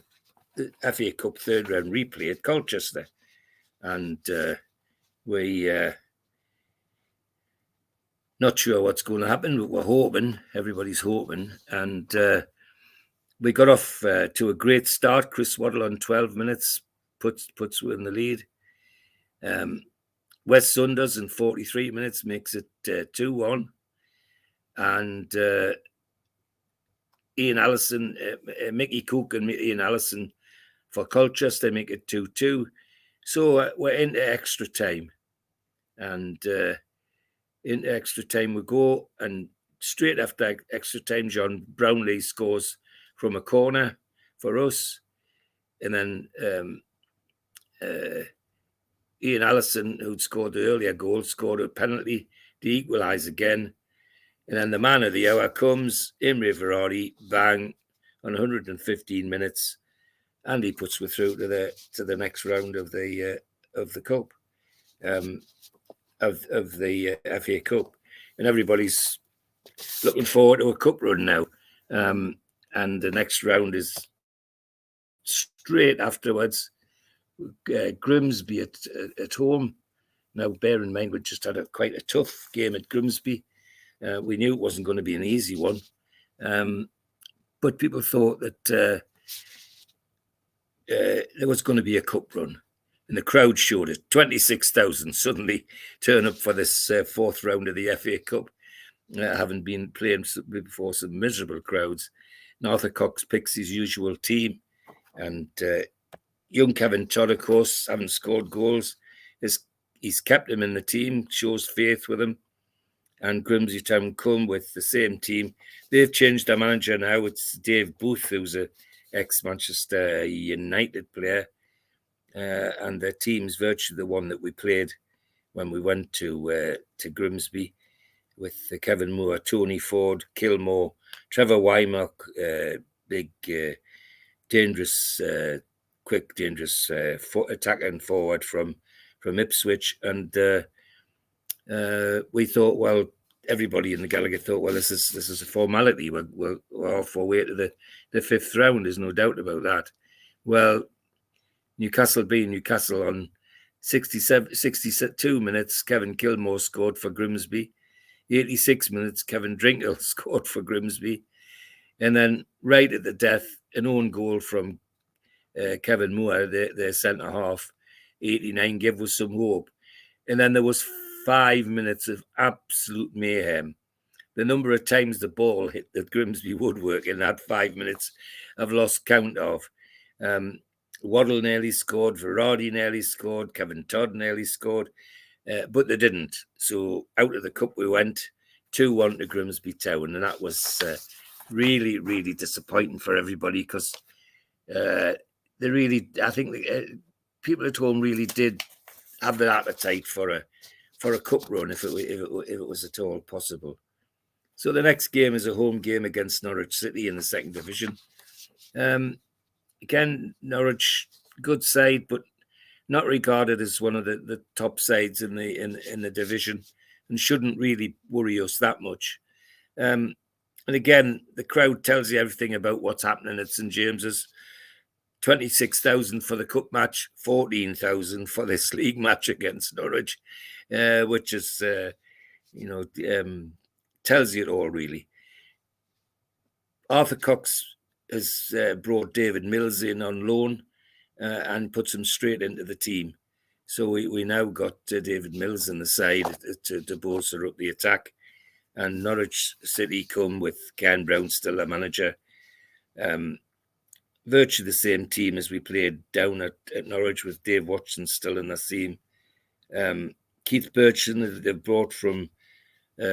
the FA Cup third round replay at Colchester, and we not sure what's going to happen, but we're hoping. Everybody's hoping, and we got off to a great start. Chris Waddle on 12 minutes puts us in the lead. Wes Saunders in 43 minutes makes it 2-1. And Ian Allison, Mickey Cook and Ian Allison for Colchester, they make it 2-2. So we're into extra time. And into extra time we go. And straight after extra time, John Brownlee scores from a corner for us. And then Ian Allison, who'd scored the earlier goal, scored a penalty to equalise again. And then the man of the hour comes, Imre Verardi, bang, on 115 minutes, and he puts me through to the next round of the cup, of the FA Cup, and everybody's looking forward to a cup run now. And the next round is straight afterwards. Grimsby at home. Now, bear in mind, we just had quite a tough game at Grimsby. We knew it wasn't going to be an easy one. But people thought that there was going to be a cup run. And the crowd showed it. 26,000 suddenly turn up for this fourth round of the FA Cup, having been playing before some miserable crowds. And Arthur Cox picks his usual team. And young Kevin Todd, of course, having scored goals, he's kept him in the team, shows faith with him. And Grimsby Town come with the same team. They've changed their manager now. It's Dave Booth, who's a ex-Manchester United player. And their team's virtually the one that we played when we went to Grimsby, with Kevin Moore, Tony Ford, Kilmore, Trevor Wymock, big, dangerous, quick, dangerous attacker and forward from Ipswich. And we thought, well, everybody in the Gallagher thought, well, this is a formality. We're off our way to the fifth round. There's no doubt about that. Well, Newcastle being Newcastle on 62 minutes. Kevin Kilmore scored for Grimsby. 86 minutes, Kevin Drinkle scored for Grimsby. And then right at the death, an own goal from Kevin Moore, their centre-half, 89, gave us some hope. And then there was 5 minutes of absolute mayhem. The number of times the ball hit the Grimsby woodwork in that 5 minutes, I've lost count of. Waddle nearly scored, Verratti nearly scored, Kevin Todd nearly scored, but they didn't. So out of the cup we went, 2-1 to Grimsby Town, and that was really, really disappointing for everybody because I think people at home really did have the appetite for a cup run if it was at all possible. So the next game is a home game against Norwich City in the second division. Again, Norwich, good side, but not regarded as one of the top sides in the division, and shouldn't really worry us that much. And again, the crowd tells you everything about what's happening at St James's. 26,000 for the cup match, 14,000 for this league match against Norwich, which is, tells you it all, really. Arthur Cox has brought David Mills in on loan and puts him straight into the team. So we now got David Mills in the side to bolster up the attack. And Norwich City come with Ken Brown still a manager. Virtually the same team as we played down at Norwich with Dave Watson still in the team. Keith Birchin, they've brought from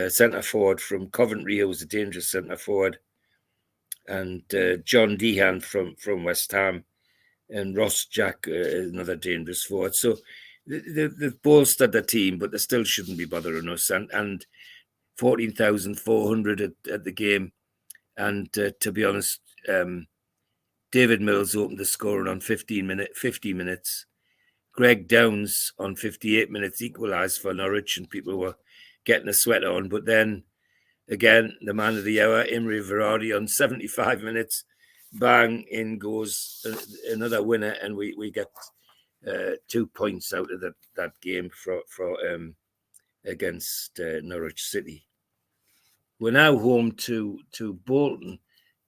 centre forward from Coventry, who was a dangerous centre forward, and John Dehan from West Ham, and Ross Jack, another dangerous forward. So they've bolstered the team, but they still shouldn't be bothering us. And 14,400 at the game. And to be honest, David Mills opened the scoring on 50 minutes. Greg Downs on 58 minutes equalised for Norwich, and people were getting a sweat on. But then, again, the man of the hour, Imre Verratti, on 75 minutes, bang, in goes another winner, and we get 2 points out of that game against Norwich City. We're now home to Bolton,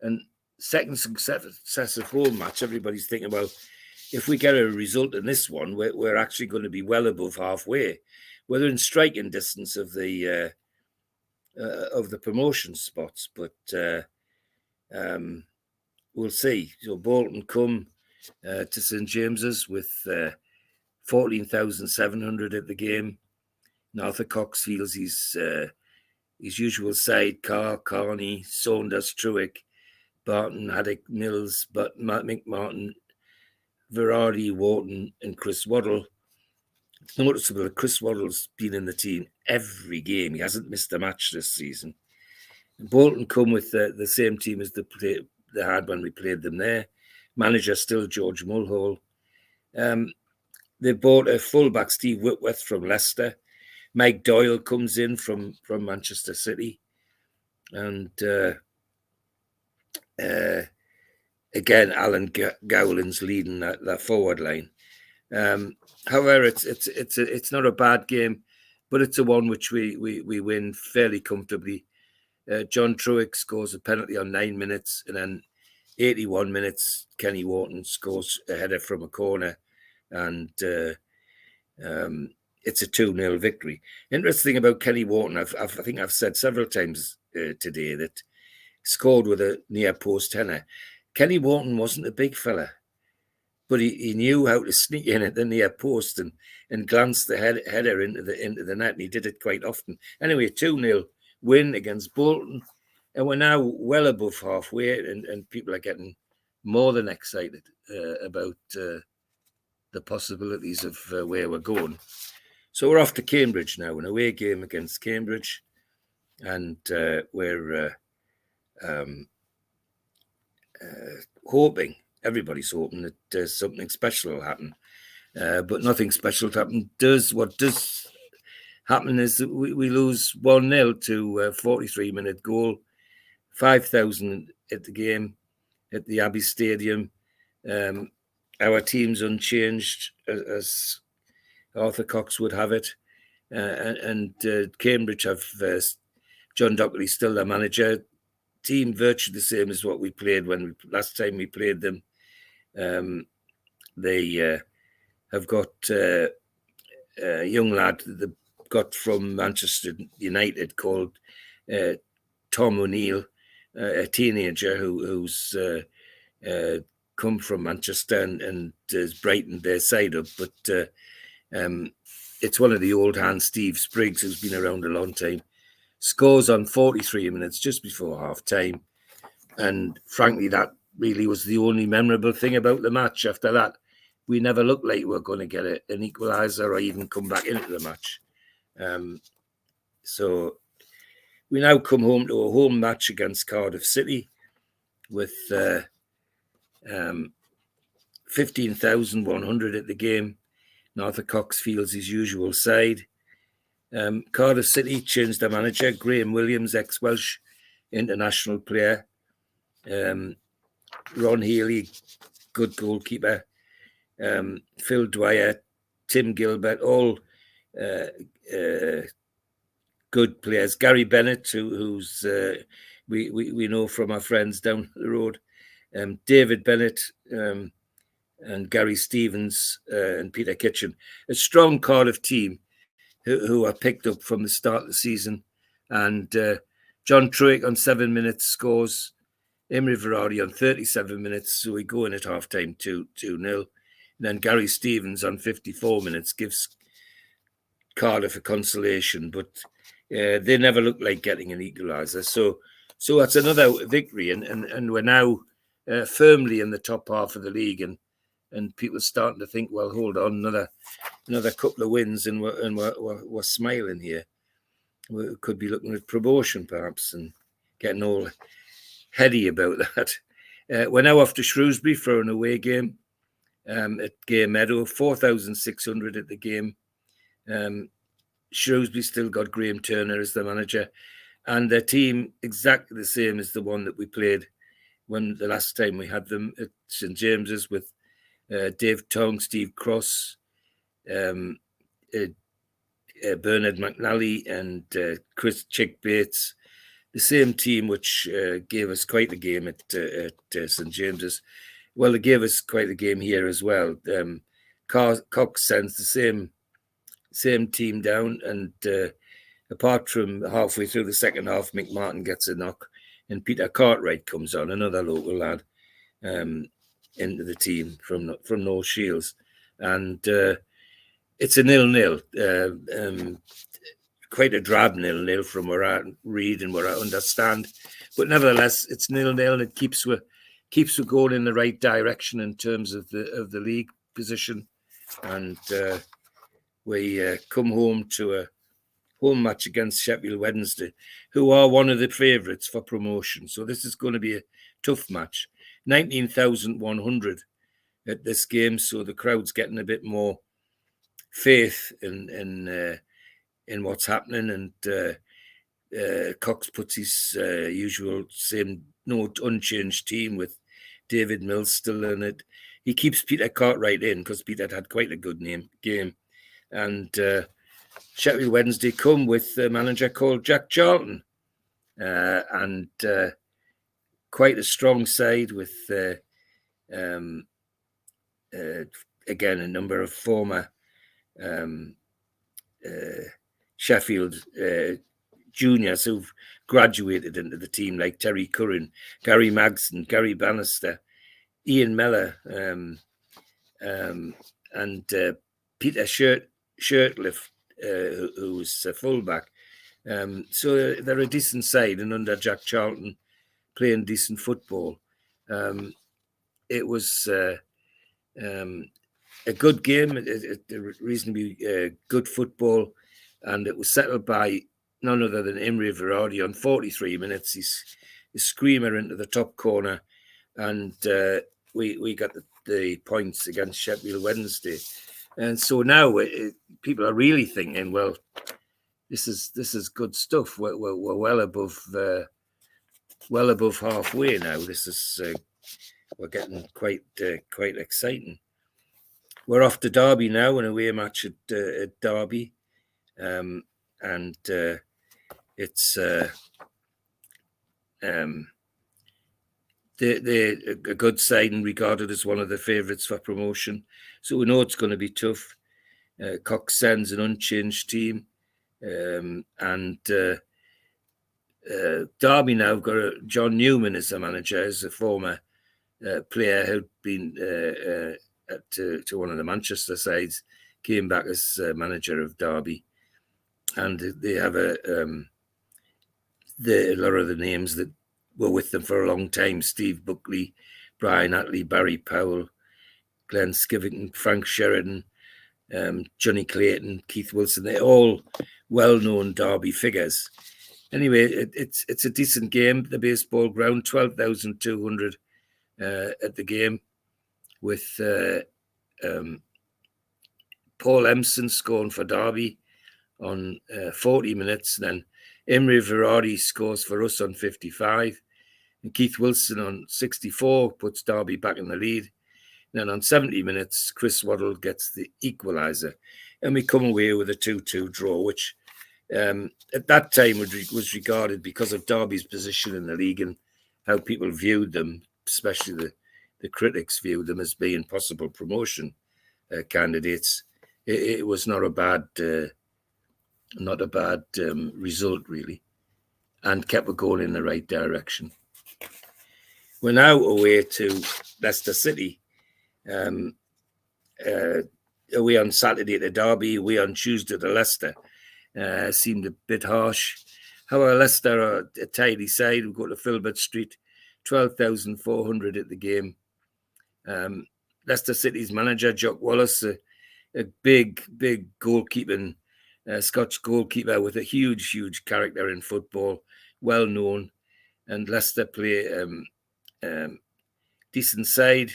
and second successive home match. Everybody's thinking, well, if we get a result in this one, we're actually going to be well above halfway. We're in striking distance of the promotion spots, but we'll see. So Bolton come to St James's with 14,700 at the game. Arthur Cox feels his usual side: Carr, Carney, Saunders, Truick, Barton, Haddock, Mills, but Mick Martin, Verratti, Wharton, and Chris Waddle. It's noticeable that Chris Waddle's been in the team every game. He hasn't missed a match this season. Bolton come with the same team as they had when we played them there. Manager still George Mulhall. They bought a fullback, Steve Whitworth, from Leicester. Mike Doyle comes in from Manchester City. And again, Alan Gowland's leading that forward line. However, it's not a bad game, but it's a one which we win fairly comfortably. John Truick scores a penalty on 9 minutes, and then 81 minutes, Kenny Wharton scores a header from a corner, and it's a 2-0 victory. Interesting about Kenny Wharton, I think I've said several times today that scored with a near post header. Kenny Wharton wasn't a big fella, but he knew how to sneak in at the near post and glance the header into the net, and he did it quite often. Anyway, 2-0 win against Bolton, and we're now well above halfway, and people are getting more than excited about the possibilities of where we're going. So we're off to Cambridge now, an away game against Cambridge, and we're hoping, everybody's hoping that something special will happen, but nothing special will happen. What does happen is that we lose 1-0 to a 43-minute goal, 5,000 at the game at the Abbey Stadium. our team's unchanged, as Arthur Cox would have it. And Cambridge have John Dockery still their manager. Team virtually the same as what we played last time we played them. They have got a young lad that they got from Manchester United called Tom O'Neill, a teenager who's come from Manchester and has brightened their side up. But it's one of the old hands, Steve Spriggs, who's been around a long time. Scores on 43 minutes just before half time. And frankly, that really was the only memorable thing about the match. After that, we never looked like we were going to get an equaliser or even come back into the match. So we now come home to a home match against Cardiff City with 15,100 at the game. Arthur Cox fields his usual side. Cardiff City changed their manager, Graham Williams, ex-Welsh international player. Ron Healy, good goalkeeper. Phil Dwyer, Tim Gilbert, all good players. Gary Bennett, who's we know from our friends down the road. David Bennett and Gary Stevens and Peter Kitchen. A strong Cardiff team who are picked up from the start of the season. And John Truick on 7 minutes scores. Imre Varadi on 37 minutes. So we go in at half-time 2-0. And then Gary Stevens on 54 minutes gives Cardiff a consolation. But they never looked like getting an equaliser. So that's another victory. And we're now firmly in the top half of the league. And people are starting to think, well, hold on, another couple of wins and we're smiling here. We could be looking at promotion, perhaps, and getting all heady about that. We're now off to Shrewsbury for an away game at Gay Meadow, 4,600 at the game. Shrewsbury still got Graham Turner as the manager, and their team exactly the same as the one that we played when the last time we had them at St James's with Dave Tong, Steve Cross, Bernard McNally and Chris Chick Bates, the same team which gave us quite a game at St James's. Well, they gave us quite a game here as well. Cox sends the same team down, and apart from halfway through the second half, Mick Martin gets a knock, and Peter Cartwright comes on, another local lad, into the team from North Shields, and it's a 0-0. Quite a drab 0-0 from where I read and where I understand, but nevertheless, it's 0-0, and it keeps we going in the right direction in terms of the league position, and we come home to a home match against Sheffield Wednesday, who are one of the favourites for promotion. So this is going to be a tough match. 19,100 at this game, so the crowd's getting a bit more faith in what's happening, and Cox puts his usual same unchanged team with David Mills still in it. He keeps Peter Cartwright in because Peter had quite a good game, and Sheffield Wednesday come with a manager called Jack Charlton, and quite a strong side with again a number of former Sheffield juniors who've graduated into the team, like Terry Curran, Gary Magson, Gary Bannister, Ian Mellor, and Peter Shirtliff, who was a fullback. So they're a decent side, and under Jack Charlton, playing decent football. It was a good game, reasonably good football, and it was settled by none other than Imre Varadi on 43 minutes. He's a screamer into the top corner, and we got the points against Sheffield Wednesday. And so now people are really thinking, well, this is good stuff. We're well above halfway now. This is we're getting quite exciting. we're off to Derby now, an away match at Derby, and it's they're a good side and regarded as one of the favourites for promotion. So we know it's going to be tough. Cox sends an unchanged team, and Derby now got John Newman as the manager, as a former player who'd been to one of the Manchester sides, came back as manager of Derby, and they have a lot of the names that were with them for a long time: Steve Buckley, Brian Attlee, Barry Powell, Glenn Skivington, Frank Sheridan, Johnny Clayton, Keith Wilson. They're all well-known Derby figures. Anyway, it's a decent game. The baseball ground, 12,200 at the game, with Paul Empson scoring for Derby on 40 minutes. And then Imre Verardi scores for us on 55. And Keith Wilson on 64 puts Derby back in the lead. And then on 70 minutes, Chris Waddle gets the equaliser. And we come away with a 2-2 draw, which at that time was regarded, because of Derby's position in the league and how people viewed them, especially the critics viewed them as being possible promotion candidates. It was not a bad result, really, and kept it going in the right direction. We're now away to Leicester City. Away on Saturday to Derby, away on Tuesday to Leicester. Seemed a bit harsh. However, Leicester are a tidy side. We go to Filbert Street, 12,400 at the game. Leicester City's manager, Jock Wallace, a big goalkeeping Scotch goalkeeper with a huge character in football, well known. And Leicester play decent side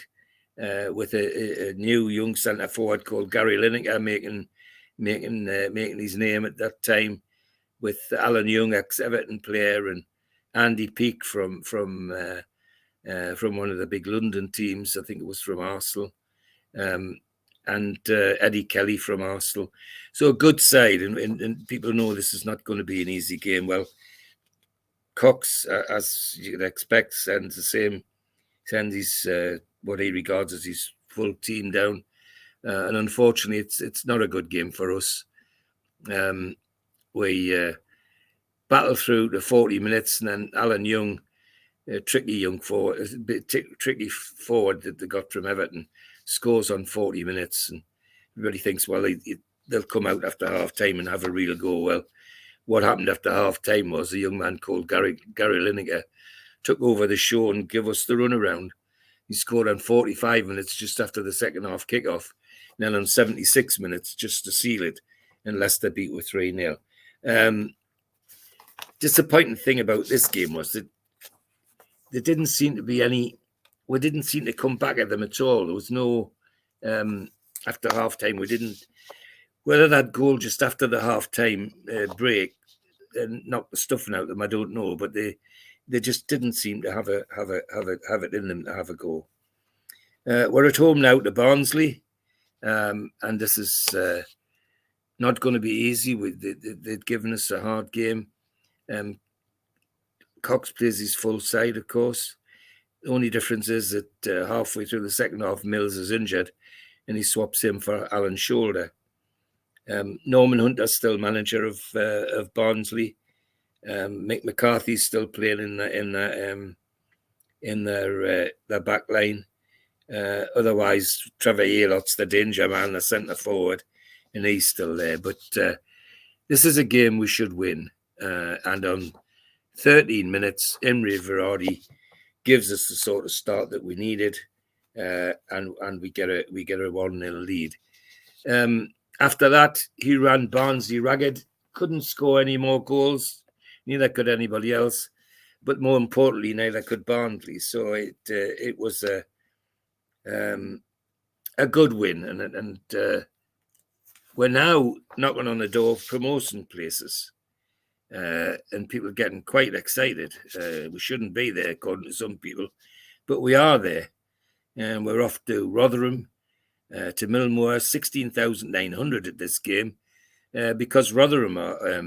with a new young centre forward called Gary Lineker making his name at that time, with Alan Young, ex-Everton player, and Andy Peake from one of the big London teams. I think it was from Arsenal, and Eddie Kelly from Arsenal. So a good side, and people know this is not going to be an easy game. Well, Cox, as you'd expect, sends his what he regards as his full team down, and unfortunately, it's not a good game for us. We battle through the 40 minutes, and then Alan Young, a tricky forward that they got from Everton, scores on 40 minutes, and everybody thinks, well, they'll come out after half time and have a real go. Well, what happened after half time was a young man called Gary Lineker took over the show and gave us the runaround. He scored on 45 minutes just after the second half kickoff, and then on 76 minutes just to seal it, and Leicester beat with 3-0. Disappointing thing about this game was that there didn't seem to be we didn't seem to come back at them at all. There was no, after half time, whether that goal just after the half time break and knocked the stuffing out of them, I don't know, but they just didn't seem to have it in them to have a go. We're at home now to Barnsley, and this is not going to be easy. They've given us a hard game. Cox plays his full side, of course. The only difference is that halfway through the second half, Mills is injured, and he swaps him for Alan Shoulder. Norman Hunter's still manager of Barnsley. Mick McCarthy's still playing in their back line. Otherwise, Trevor Yalot's the danger man, the centre forward, and he's still there. But this is a game we should win. And on 13 minutes, Imre Verardi gives us the sort of start that we needed, and we get a 1-0 lead. After that, he ran Barnsley ragged, couldn't score any more goals. Neither could anybody else, but more importantly, neither could Barnsley. So it was a good win, and we're now knocking on the door of promotion places, and people are getting quite excited. We shouldn't be there, according to some people, but we are there, and we're off to Rotherham. to Millmoor, 16,900 at this game, because Rotherham are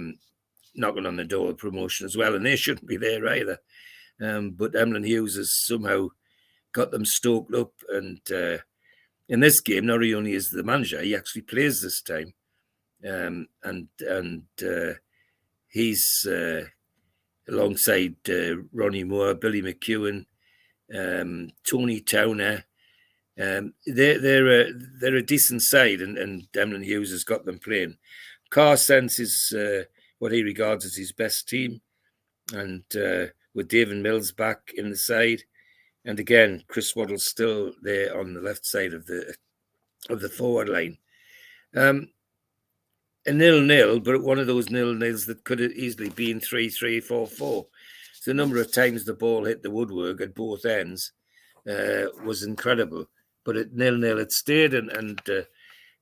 knocking on the door of promotion as well, and they shouldn't be there either. But Emlyn Hughes has somehow got them stoked up, and in this game, not only is the manager, he actually plays this time, and he's alongside Ronnie Moore, Billy McEwen, Tony Towner. They're a decent side, and Emlyn Hughes has got them playing. Carr Sense is what he regards as his best team, and with David Mills back in the side, and again Chris Waddle's still there on the left side of the forward line. A 0-0, but one of those 0-0s that could have easily been 3-3, 4-4. So the number of times the ball hit the woodwork at both ends was incredible. But at 0-0 it stayed, and the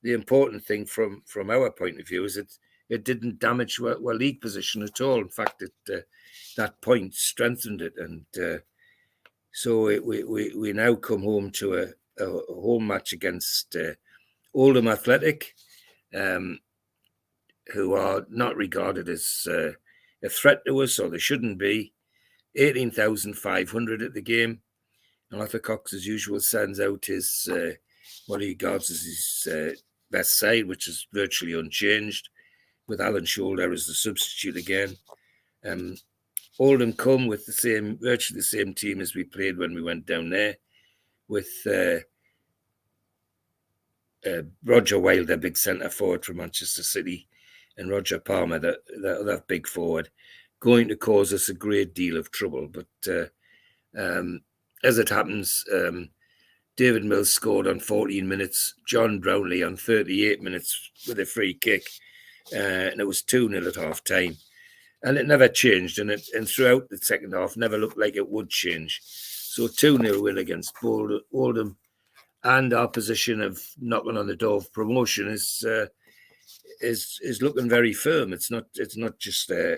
important thing from our point of view is it didn't damage our league position at all. In fact, that point strengthened it, and so we now come home to a home match against Oldham Athletic, who are not regarded as a threat to us, or they shouldn't be. 18,500 at the game. And Arthur Cox, as usual, sends out his what he regards as his best side, which is virtually unchanged, with Alan Shoulder as the substitute again. Oldham come with virtually the same team as we played when we went down there, with Roger Wilde, their big centre forward from Manchester City, and Roger Palmer, that big forward, going to cause us a great deal of trouble. But as it happens, David Mills scored on 14 minutes, John Brownlee on 38 minutes with a free kick, and it was 2-0 at half time. And it never changed, and throughout the second half never looked like it would change. So 2-0 win against Oldham, and our position of knocking on the door of promotion is looking very firm. It's not just a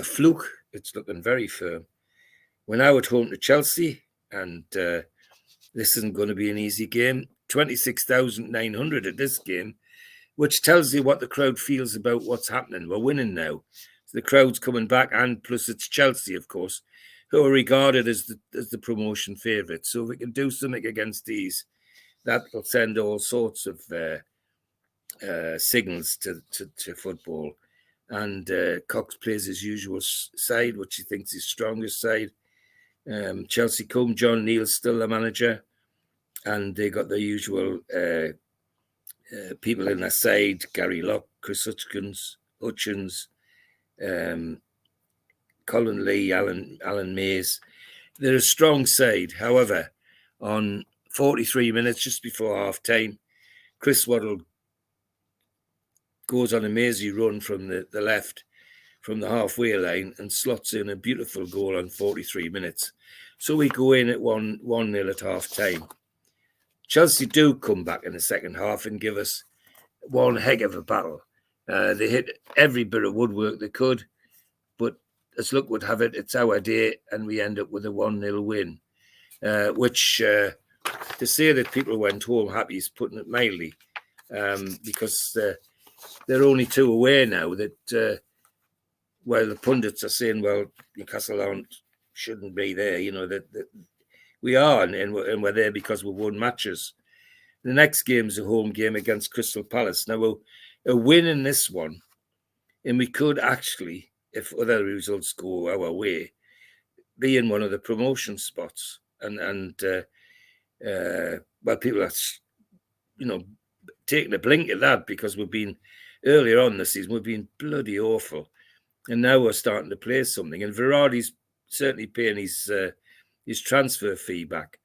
fluke. It's looking very firm. We're now at home to Chelsea, and this isn't going to be an easy game. 26,900 at this game, which tells you what the crowd feels about what's happening. We're winning now. So the crowd's coming back, and plus it's Chelsea, of course, who are regarded as the promotion favourites. So if we can do something against these, that will send all sorts of signals to football. And Cox plays his usual side, which he thinks is his strongest side. Chelsea come, John Neal's still the manager, and they got the usual people in their side: Gary Locke, Chris Hutchins, Colin Lee, Alan Mays. They're a strong side. However, on 43 minutes, just before half time, Chris Waddle goes on a mazy run from the left, from the halfway line, and slots in a beautiful goal on 43 minutes. So we go in at 1-0 at half time. Chelsea do come back in the second half and give us one heck of a battle. They hit every bit of woodwork they could, but as luck would have it, it's our day, and we end up with a 1-0 win, which to say that people went home happy is putting it mildly, because they're only two away now. That while the pundits are saying, well, Newcastle shouldn't be there, that we are, and we're there because we won matches. The next game's a home game against Crystal Palace. Now, a win in this one, and we could actually, if other results go our way, be in one of the promotion spots. And people are, taking a blink at that, because we've been, earlier on this season, we've been bloody awful. And now we're starting to play something. And Verardi's certainly paying his transfer fee back.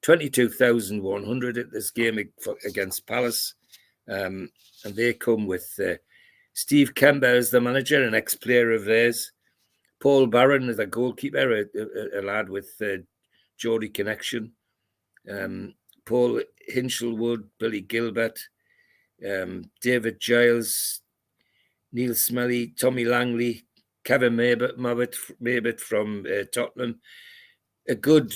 22,100 at this game against Palace. And they come with Steve Kember as the manager, an ex-player of theirs. Paul Barron as a goalkeeper, a lad with Geordie connection. Paul Hinchelwood, Billy Gilbert, David Giles, Neil Smelly, Tommy Langley, Kevin Mabott from Tottenham. A good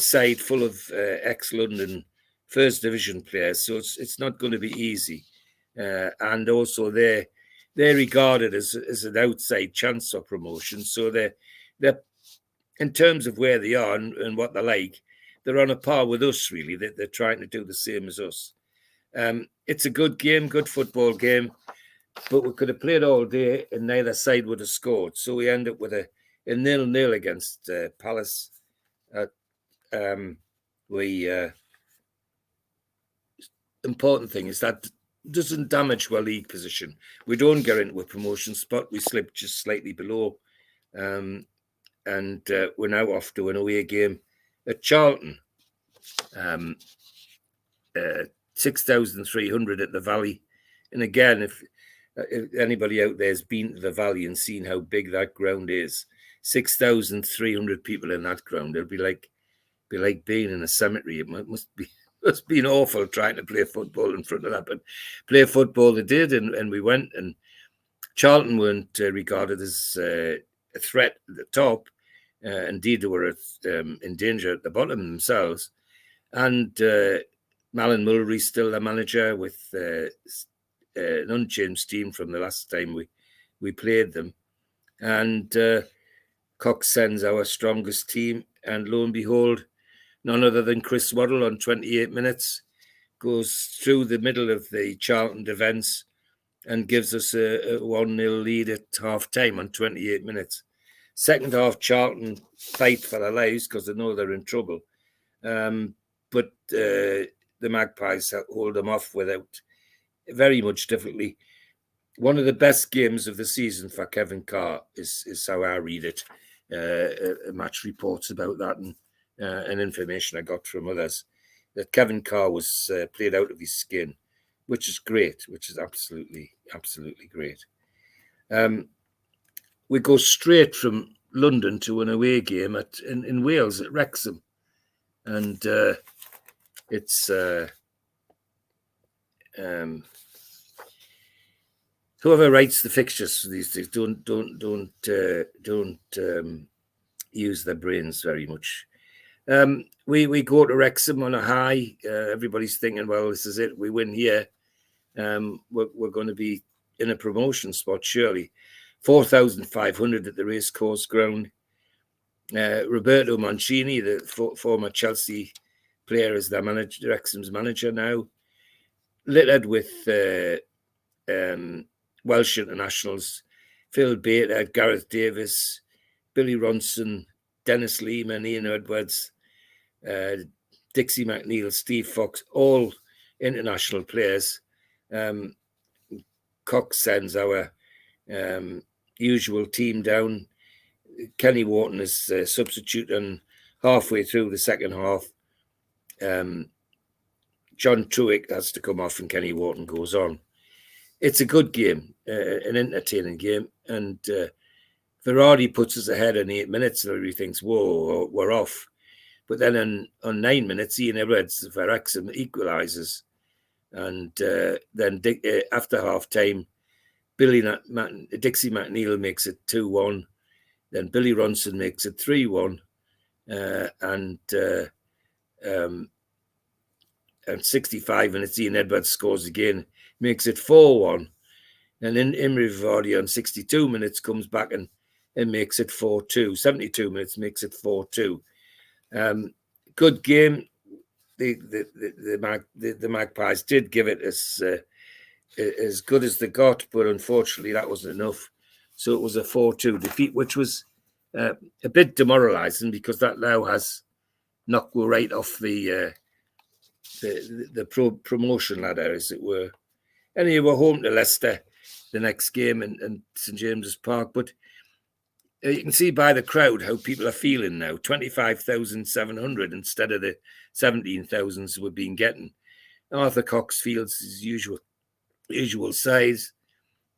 side full of ex-London first division players, so it's not going to be easy. And also they're regarded as an outside chance of promotion. So they're in terms of where they are and what they're like, they're on a par with us, really. They're trying to do the same as us. It's a good game, good football game, but we could have played all day and neither side would have scored. So we end up with a 0-0 against Palace. Important thing is that doesn't damage our league position. We don't get into a promotion spot. We slip just slightly below. And we're now off to an away game at Charlton. 6,300 at the Valley. And again, if anybody out there has been to the Valley and seen how big that ground is, 6,300 people in that ground, it'll be like being in a cemetery. It must be awful trying to play football in front of that, but play football they did, and we went. And Charlton weren't regarded as a threat at the top. Indeed, they were in danger at the bottom themselves. And Malin Mulry's still the manager with an unchanged team from the last time we played them. And Cox sends our strongest team, and lo and behold, none other than Chris Waddle on 28 minutes goes through the middle of the Charlton defence and gives us a 1-0 lead at half-time on 28 minutes. Second half, Charlton fight for their lives because they know they're in trouble. But the Magpies hold them off without very much difficulty. One of the best games of the season for Kevin Carr is how I read it. Match reports about that and information I got from others, that Kevin Carr was played out of his skin, which is great, which is absolutely great. We go straight from London to an away game in Wales at Wrexham. And it's whoever writes the fixtures these days don't use their brains very much. We go to Wrexham on a high. Everybody's thinking, well, this is it. We win here. We're going to be in a promotion spot, surely. 4,500 at the racecourse ground. Roberto Mancini, the former Chelsea player, is their manager, Wrexham's manager now. Littered with Welsh internationals: Phil Bater, Gareth Davis, Billy Ronson, Dennis Lehman, Ian Edwards, Dixie McNeil, Steve Fox, all international players. Cox sends our usual team down. Kenny Wharton is substitute, and halfway through the second half, John Truick has to come off and Kenny Wharton goes on. It's a good game, an entertaining game, and Verratti puts us ahead in 8 minutes and everybody thinks, whoa, we're off. But then on 9 minutes, Ian Edwards for Wrexham equalises. And then after half-time, Dixie McNeil makes it 2-1. Then Billy Ronson makes it 3-1. And 65 minutes, Ian Edwards scores again, makes it 4-1. And then Imre Vivardi on 62 minutes comes back and makes it 4-2. 72 minutes makes it 4-2. Good game. The Magpies did give it as good as they got, but unfortunately that wasn't enough. So it was a 4-2 defeat, which was a bit demoralising because that now has knocked you right off the promotion ladder, as it were. Anyway, we're home to Leicester the next game in St James's Park, but you can see by the crowd how people are feeling now. 25,700 instead of the 17,000s we've been getting. Arthur Cox fields his usual size,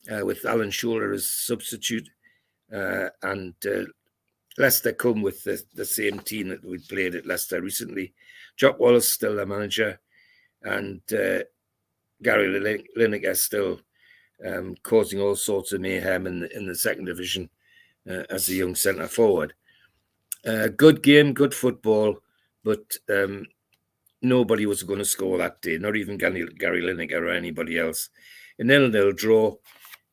with Alan Shoulder as substitute, and Leicester come with the same team that we played at Leicester recently. Jock Wallace still the manager, and Gary Lineker still causing all sorts of mayhem in the second division as a young centre forward. Good game, good football, but nobody was going to score that day, not even Gary Lineker or anybody else. A 0-0 draw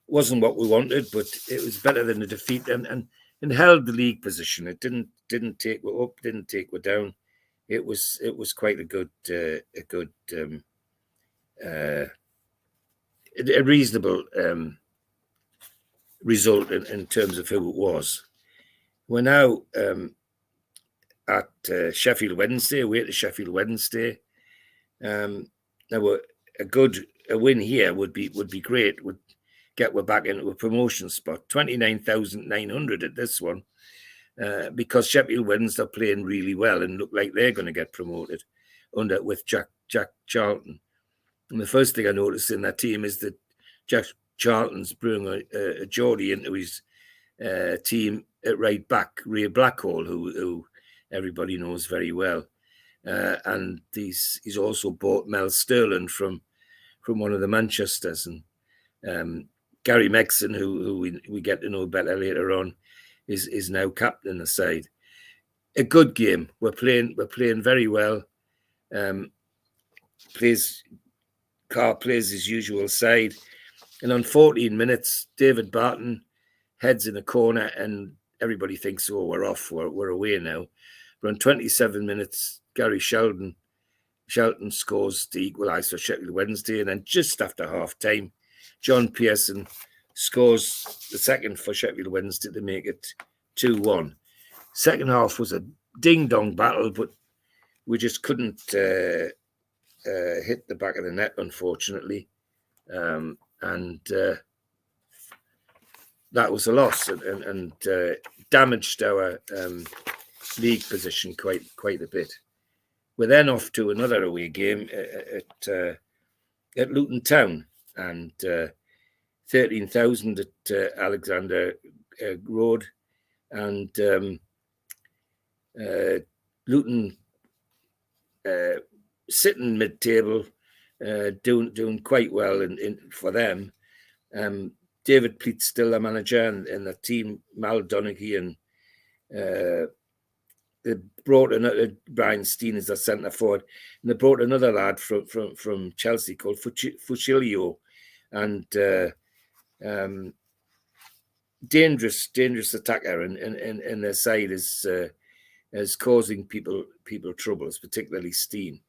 wasn't what we wanted, but it was better than a defeat, and held the league position. It didn't take we up, didn't take we down. It was quite a reasonable result in terms of who it was. We're now at Sheffield Wednesday, away to Sheffield Wednesday. Now a win here would be great. Would get we're back into a promotion spot. 29,900 at this one, because Sheffield Wednesday are playing really well and look like they're going to get promoted with Jack Charlton. And the first thing I noticed in that team is that Jack Charlton's bringing a Geordie into his team at right back, Ray Blackhall, who everybody knows very well, and he's also bought Mel Sterling from one of the Manchesters, and Gary Megson, who we get to know better later on, is now captain the side. A good game. We're playing very well. Carr plays his usual side, and on 14 minutes, David Barton heads in a corner, and everybody thinks, "Oh, we're off. We're away now." But on 27 minutes, Gary Shelton scores to equalise for Sheffield Wednesday, and then just after half time, John Pearson scores the second for Sheffield Wednesday to make it 2-1. Second half was a ding-dong battle, but we just couldn't hit the back of the net, unfortunately. And that was a loss and damaged our league position quite a bit. We're then off to another away game at Luton Town, and 13,000 at Alexander Road, and Luton sitting mid-table, doing quite well for them. David Pleat's still the manager, and the team, Mal Donaghy, and they brought another Brian Steen as a centre forward, and they brought another lad from Chelsea called Fucilio, and dangerous attacker, and their side is causing people troubles, particularly Steen.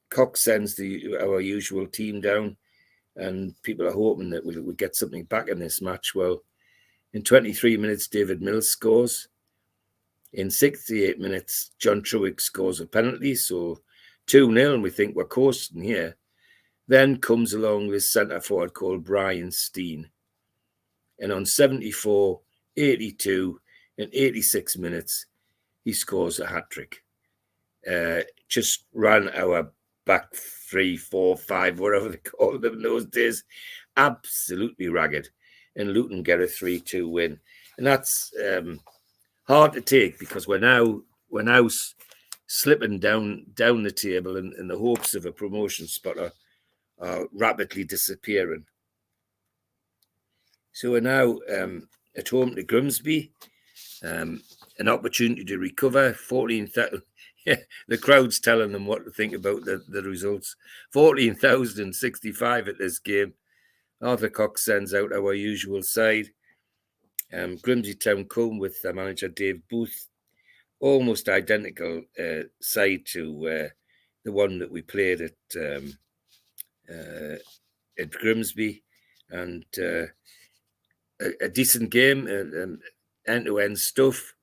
Cox sends our usual team down, and people are hoping that we'll get something back in this match. Well, in 23 minutes, David Mills scores. In 68 minutes, John Truick scores a penalty, so 2-0, and we think we're coasting here. Then comes along this centre forward called Brian Steen. And on 74, 82, and 86 minutes, he scores a hat-trick. Just ran our back 3, 4, 5, whatever they called them in those days, absolutely ragged. And Luton get a 3-2 win. And that's hard to take, because we're now slipping down the table, and the hopes of a promotion spot are rapidly disappearing. So we're now at home to Grimsby, an opportunity to recover. 14,000. Yeah, the crowd's telling them what to think about the results. 14,065 at this game. Arthur Cox sends out our usual side. Grimsby Town come with their manager Dave Booth, almost identical side to the one that we played at Grimsby, and a decent game, end-to-end stuff.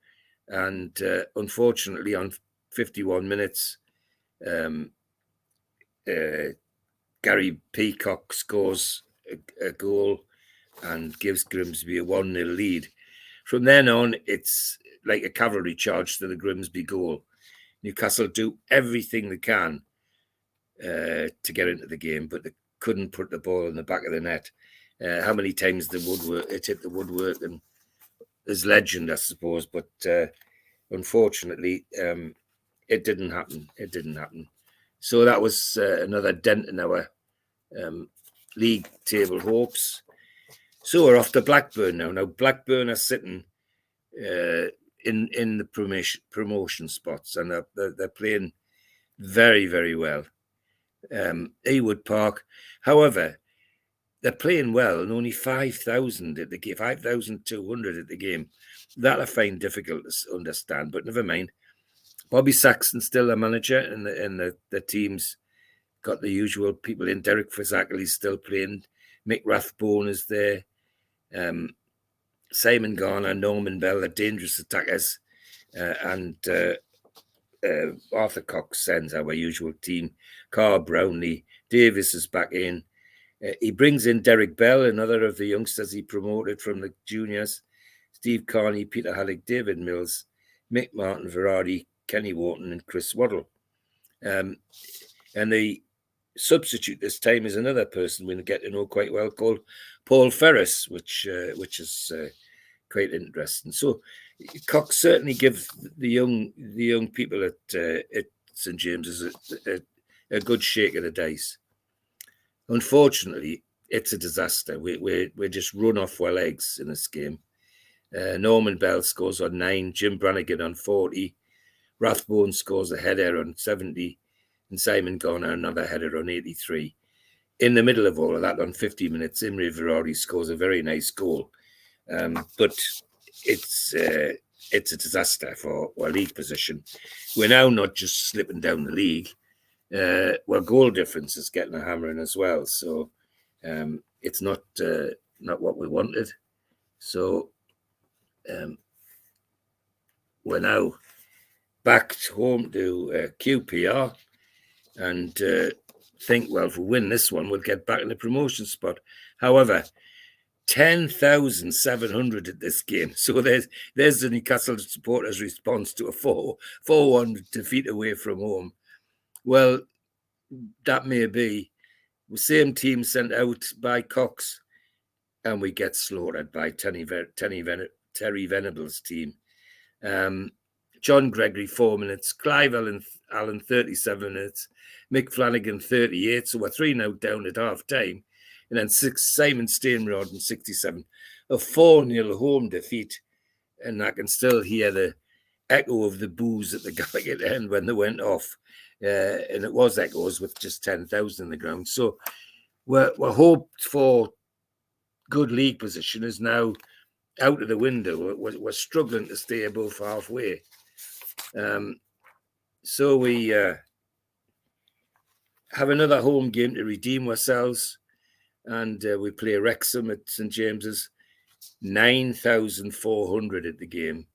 And unfortunately, on 51 minutes, Gary Peacock scores a goal and gives Grimsby a 1-0 lead. From then on, it's like a cavalry charge to the Grimsby goal. Newcastle do everything they can to get into the game, but they couldn't put the ball in the back of the net. How many times it hit the woodwork, and is legend, I suppose. But unfortunately, it didn't happen. So that was another dent in our league table hopes. So we're off to Blackburn now. Now Blackburn are sitting in the promotion spots, and they're playing very, very well. Ewood Park, however, they're playing well and only 5,000 at the game, 5,200 at the game. That I find difficult to understand, but never mind. Bobby Saxon's still a manager, and the team's got the usual people in. Derek Fazakali's still playing. Mick Rathbone is there. Simon Garner, Norman Bell, the dangerous attackers, and Arthur Cox sends our usual team. Carl Brownlee, Davis is back in. He brings in Derek Bell, another of the youngsters he promoted from the juniors. Steve Carney, Peter Halleck, David Mills, Mick Martin, Verardi, Kenny Wharton, and Chris Waddle. And the substitute this time is another person we get to know quite well called Paul Ferris, which is quite interesting. So Cox certainly gives the young people at St James's a good shake of the dice. Unfortunately, it's a disaster. We're just run off our legs in this game. Norman Bell scores on 9, Jim Brannigan on 40, Rathbone scores a header on 70, and Simon Garner another header on 83. In the middle of all of that, on 50 minutes, Imre Verardi scores a very nice goal. But it's a disaster for our league position. We're now not just slipping down the league. Well, goal difference is getting a hammering as well. So it's not what we wanted. So we're now back home to QPR and think, well, if we win this one, we'll get back in the promotion spot. However, 10,700 at this game. So there's the Newcastle supporters' response to a 4-1 defeat away from home. Well, that may be the same team sent out by Cox, and we get slaughtered by Terry Venable's team. John Gregory, 4 minutes. Clive Allen 37 minutes. Mick Flanagan, 38. So we're 3-0 down at half time. And then 6, Simon Steinrod in 67. A 4-0 home defeat. And I can still hear the echo of the boos at the Gallagher end when they went off. And it was echoes with just 10,000 in the ground. So we're hoped for good league position is now out of the window. We're struggling to stay above halfway. So we have another home game to redeem ourselves. And we play Wrexham at St James's. 9,400 at the game.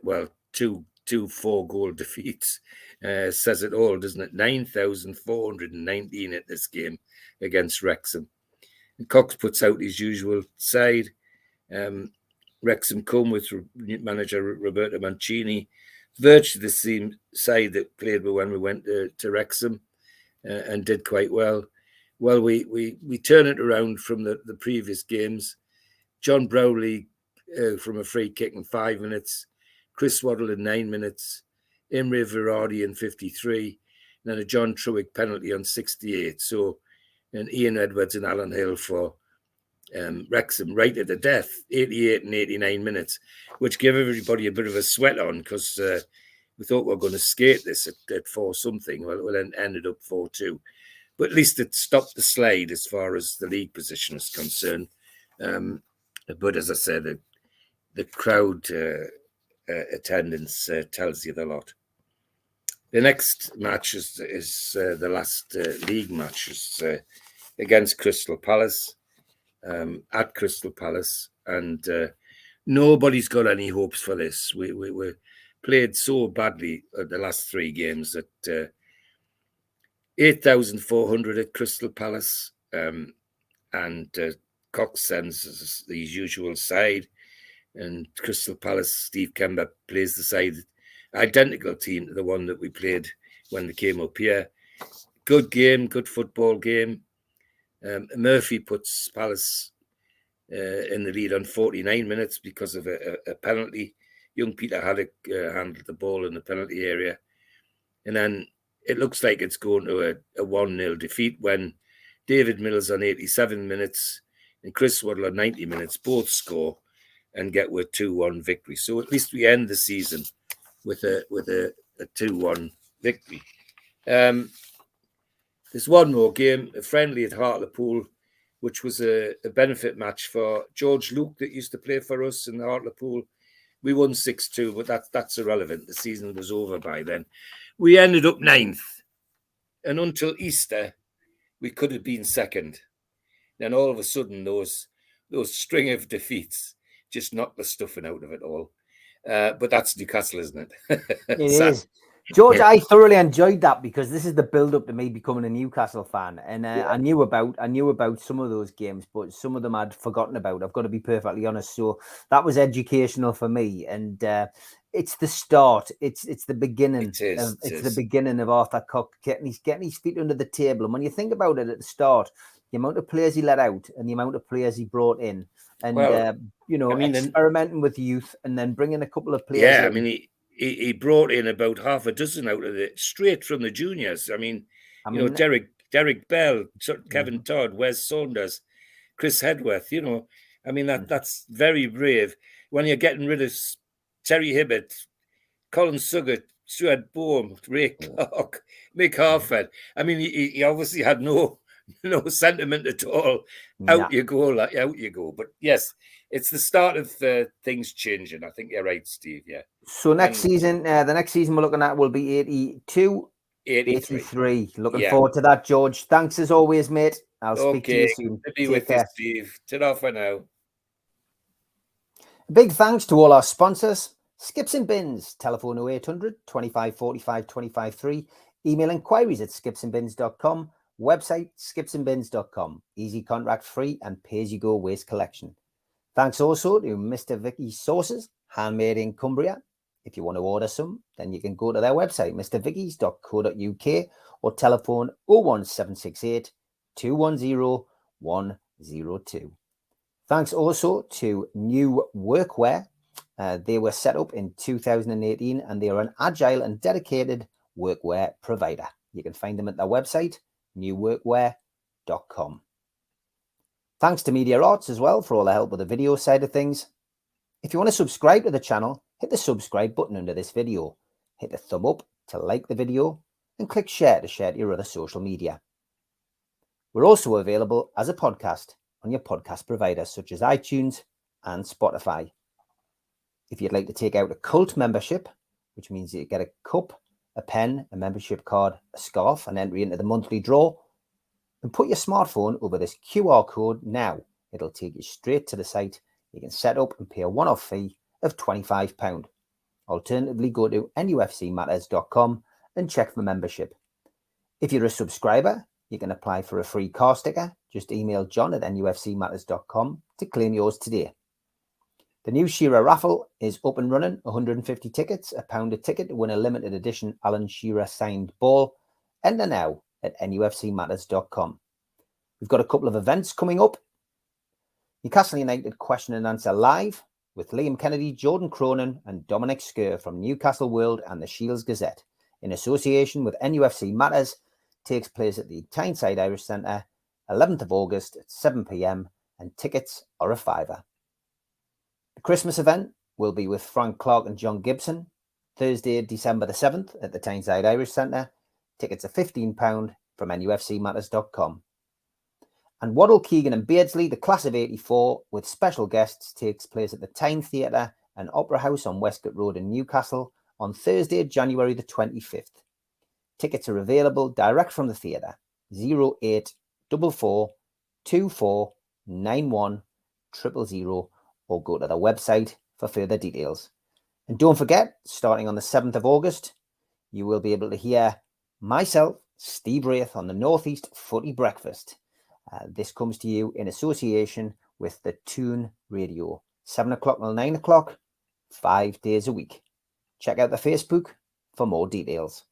Well, two 4-goal defeats says it all, doesn't it? 9,419 at this game against Wrexham. And Cox puts out his usual side. Wrexham come with manager Roberto Mancini, virtually the same side that played when we went to Wrexham and did quite well. Well, we turn it around from the previous games. John Browley from a free kick in 5 minutes, Chris Waddle in 9 minutes, Imre Verardi in 53, and then a John Truick penalty on 68. So, and Ian Edwards and Alan Hill for Wrexham right at the death, 88 and 89 minutes, which gave everybody a bit of a sweat on because we thought we were going to skate this at 4-something. Well, it ended up 4-2. But at least it stopped the slide as far as the league position is concerned. But as I said, the crowd attendance tells you the lot. The next match is the last league match is against Crystal Palace, at Crystal Palace. And nobody's got any hopes for this. We played so badly at the last 3 games that 8,400 at Crystal Palace, and Cox sends his usual side, and Crystal Palace, Steve Kemba plays the side, identical team to the one that we played when they came up here. Good game, good football game. Murphy puts Palace in the lead on 49 minutes because of a penalty. Young Peter Haddock handled the ball in the penalty area. And then it looks like it's going to a 1-0 defeat when David Mills on 87 minutes and Chris Waddle on 90 minutes both score and get with 2-1 victory. So at least we end the season with a 2-1 victory. There's one more game, a friendly at Hartlepool, which was a benefit match for George Luke that used to play for us in the Hartlepool. We won 6-2, but that's irrelevant. The season was over by then. We ended up 9th. And until Easter, we could have been 2nd. Then all of a sudden, those string of defeats just knocked the stuffing out of it all. But that's Newcastle, isn't it? It is. George, I thoroughly enjoyed that because this is the build-up to me becoming a Newcastle fan, and I knew about some of those games, but some of them I'd forgotten about. I've got to be perfectly honest. So that was educational for me, and it's the start. It's the beginning. It's the beginning of Arthur Cook getting his feet under the table. And when you think about it at the start, the amount of players he let out and the amount of players he brought in, and experimenting with youth, and then bringing a couple of players. Yeah, in. He brought in about half a dozen out of it straight from the juniors. I mean Derek Bell, Kevin Todd, Wes Saunders, Chris Hedworth. That's very brave. When you're getting rid of Terry Hibbert, Colin Suggett, Stuart Boehm, Ray Clark, Mick Harford. I mean, he obviously had no sentiment at all. Out you go. But yes, it's the start of things changing. I think you're right, Steve. Yeah. So next season, the next season we're looking at will be 82, 83. Looking forward to that, George. Thanks as always, mate. I'll speak to you soon. Be with you, Steve. Ta-ra for now. A big thanks to all our sponsors. Skips and Bins, telephone 0800 25 45 25 3. Email inquiries at skipsandbins.com. Website skipsandbins.com. Easy contract free and pay-as-you-go waste collection. Thanks also to Mr. Vicky's Sauces, handmade in Cumbria. If you want to order some, then you can go to their website, mrvickies.co.uk, or telephone 01768 210 102. Thanks also to New Workwear. They were set up in 2018 and they are an agile and dedicated workwear provider. You can find them at their website, newworkwear.com. Thanks to Media Arts as well for all the help with the video side of things. If you want to subscribe to the channel, hit the subscribe button under this video. Hit the thumb up to like the video and click share to share to your other social media. We're also available as a podcast on your podcast providers such as iTunes and Spotify. If you'd like to take out a cult membership, which means you get a cup, a pen, a membership card, a scarf, and entry into the monthly draw, and put your smartphone over this QR code now. It'll take you straight to the site. You can set up and pay a one-off fee of £25. Alternatively, go to nufcmatters.com and check for membership. If you're a subscriber, you can apply for a free car sticker. Just email john@nufcmatters.com to claim yours today. The new Shearer raffle is up and running. 150 tickets, £1 a ticket to win a limited edition Alan Shearer signed ball. Enter now at nufcmatters.com. We've got a couple of events coming up. Newcastle United question and answer live with Liam Kennedy, Jordan Cronin and Dominic Skerr from Newcastle World and the Shields Gazette in association with NUFC Matters takes place at the Tyneside Irish Centre 11th of August at 7 p.m. and tickets are £5. The Christmas event will be with Frank Clark and John Gibson, Thursday, December the 7th at the Tyneside Irish Centre. Tickets are £15 from nufcmatters.com. And Waddle, Keegan and Beardsley, the class of 84, with special guests, takes place at the Tyne Theatre and Opera House on Westcott Road in Newcastle on Thursday, January the 25th. Tickets are available direct from the theatre, 0844 24 91 000, or go to the website for further details. And don't forget, starting on the 7th of August, you will be able to hear myself, Steve Wraith, on the Northeast Footy Breakfast. This comes to you in association with the Tyne Radio, 7 o'clock till 9 o'clock, 5 days a week. Check out the Facebook for more details.